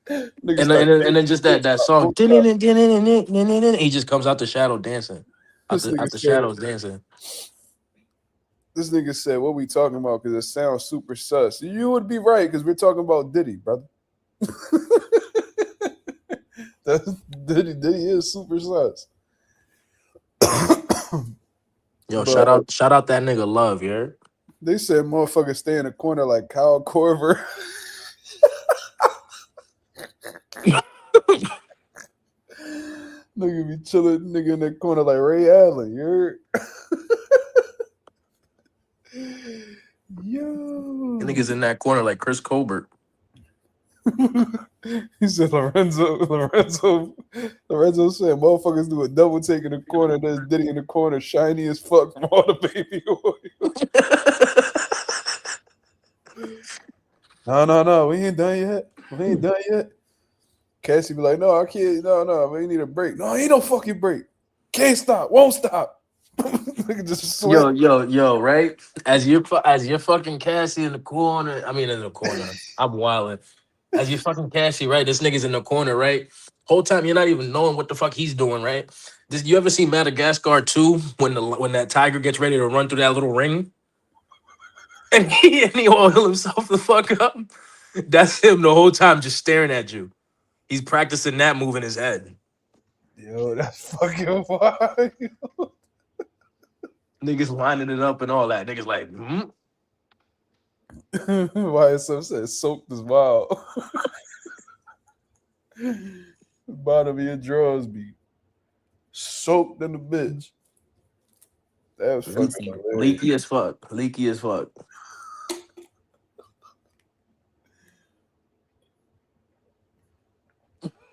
Nigga And start then just can't that stop, song. won't stop. He just comes out the shadow dancing. This nigga Out the said, shadows dancing. this nigga said, what we talking about? Because it sounds super sus. You would be right, because we're talking about Diddy, brother. That's, Diddy is super sus. Yo, But shout out that nigga Love, yeah. they said motherfuckers stay in the corner like Kyle Korver. Nigga be chilling, nigga in that corner like Ray Allen. You heard? Yo. Niggas in that corner like Chris Colbert. He said Lorenzo said motherfuckers do a double take in the corner. There's Diddy in the corner, shiny as fuck from all the baby oil. No, we ain't done yet. Cassie be like, no, I can't. No, we need a break. No, ain't no fucking break. Can't stop, won't stop. Nigga just sweat. Yo, right? As you're fucking Cassie in the corner. I mean in the corner. I'm wilding. As you fucking Cassie, right? This nigga's in the corner, right? Whole time you're not even knowing what the fuck he's doing, right? Did you ever see Madagascar 2 when that tiger gets ready to run through that little ring? And he oil himself the fuck up? That's him the whole time just staring at you. He's practicing that move in his head. Yo, that's fucking wild. Niggas lining it up and all that. Niggas like, Why is some said soaked as wild? Bottom of your drawers be soaked in the bitch. That was fucking hilarious. leaky as fuck. Leaky as fuck.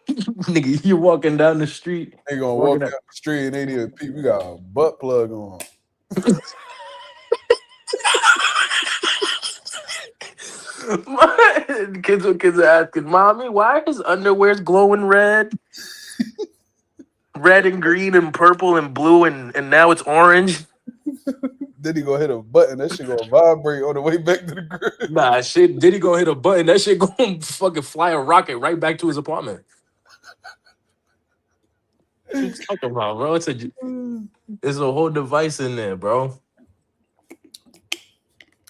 Nigga, you're walking down the street. They gonna walk down the street and they need a peep. We got a butt plug on. Kids are asking, mommy, why his underwear's glowing red? Red and green and purple and blue and now it's orange. Then he gonna hit a button. That shit gonna vibrate on the way back to the crib. Nah, shit. Did he go hit a button? That shit gonna fucking fly a rocket right back to his apartment. What you talking about, bro? It's a whole device in there, bro.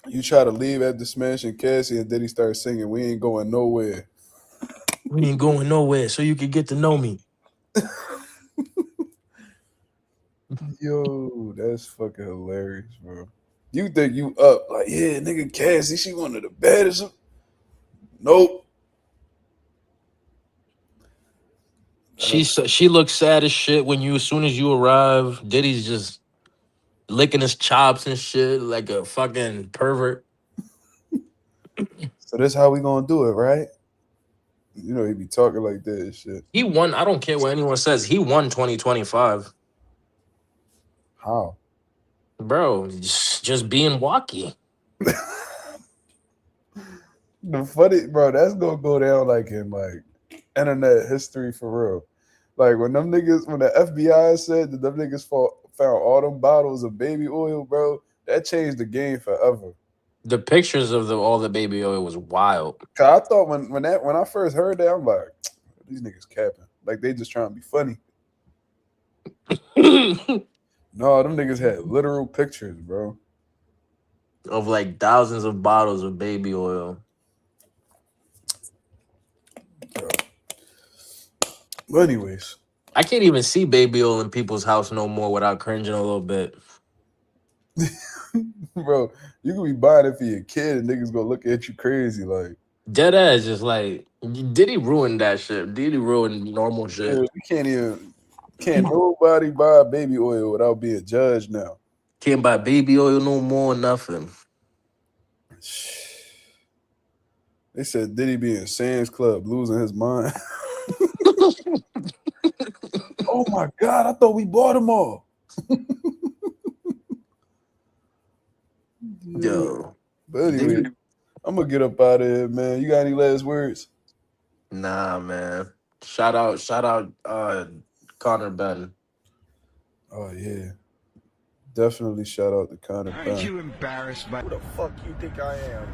You try to leave at the Smash and Cassie, and then he starts singing, "We ain't going nowhere." We ain't going nowhere, so you can get to know me. Yo, that's fucking hilarious, bro. You think you up? Like, yeah, nigga, Cassie, she one of the baddest. Nope. She looks sad as shit as soon as you arrive. Diddy's just licking his chops and shit like a fucking pervert. So that's how we gonna do it, right? You know, he be talking like that and shit. He won. I don't care what anyone says. He won 2025. How? Bro, just being walkie. The funny, bro, that's gonna go down like in like internet history for real. Like when the FBI said that them niggas found all them bottles of baby oil, bro, that changed the game forever. The pictures of all the baby oil was wild. Cause I thought when I first heard that, I'm like, these niggas capping. Like they just trying to be funny. No, them niggas had literal pictures, bro. Of like thousands of bottles of baby oil. But anyways, I can't even see baby oil in people's house no more without cringing a little bit. bro, you can be buying it for your kid and niggas gonna look at you crazy like. Dead ass, just like, did he ruin that shit? Did he ruin normal shit? Dude, can't nobody buy baby oil without being judged now. Can't buy baby oil no more, nothing. They said Diddy be in Sam's Club losing his mind. Oh my God, I thought we bought them all. Yo. But anyway, I'm gonna get up out of here, man. You got any last words? Nah, man. Shout out Connor Ben. Oh yeah. Definitely shout out to Connor Aren't Ben. you embarrassed by Who the fuck you think I am?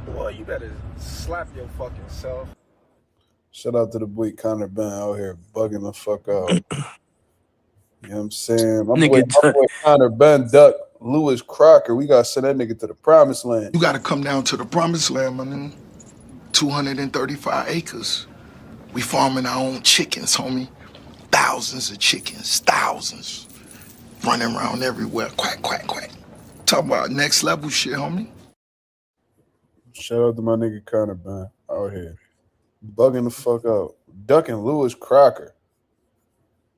Boy, you better slap your fucking self. Shout out to the boy Connor Ben out here bugging the fuck out. You know what I'm saying? My boy Connor Ben duck Lewis Crocker. We gotta send that nigga to the promised land. You gotta come down to the promised land, my nigga. 235 acres. We farming our own chickens, homie. Thousands of chickens, thousands. Running around everywhere, quack, quack, quack. Talk about next level shit, homie. Shout out to my nigga Connor Ben out here. Bugging the fuck out. Ducking Lewis Crocker.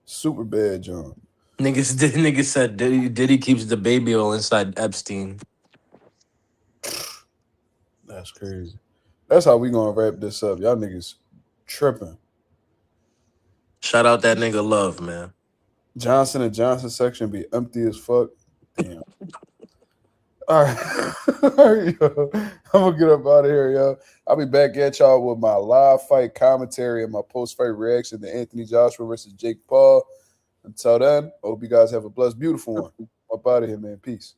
Super bad, John. Niggas said Diddy keeps the baby oil inside Epstein. That's crazy. That's how we gonna wrap this up. Y'all niggas tripping. Shout out that nigga Love, man. Johnson & Johnson section be empty as fuck. Damn. All right. All right, yo. I'm gonna get up out of here, yo. I'll be back at y'all with my live fight commentary and my post-fight reaction to Anthony Joshua versus Jake Paul. Until then, I hope you guys have a blessed, beautiful one. Up out of here, man. Peace.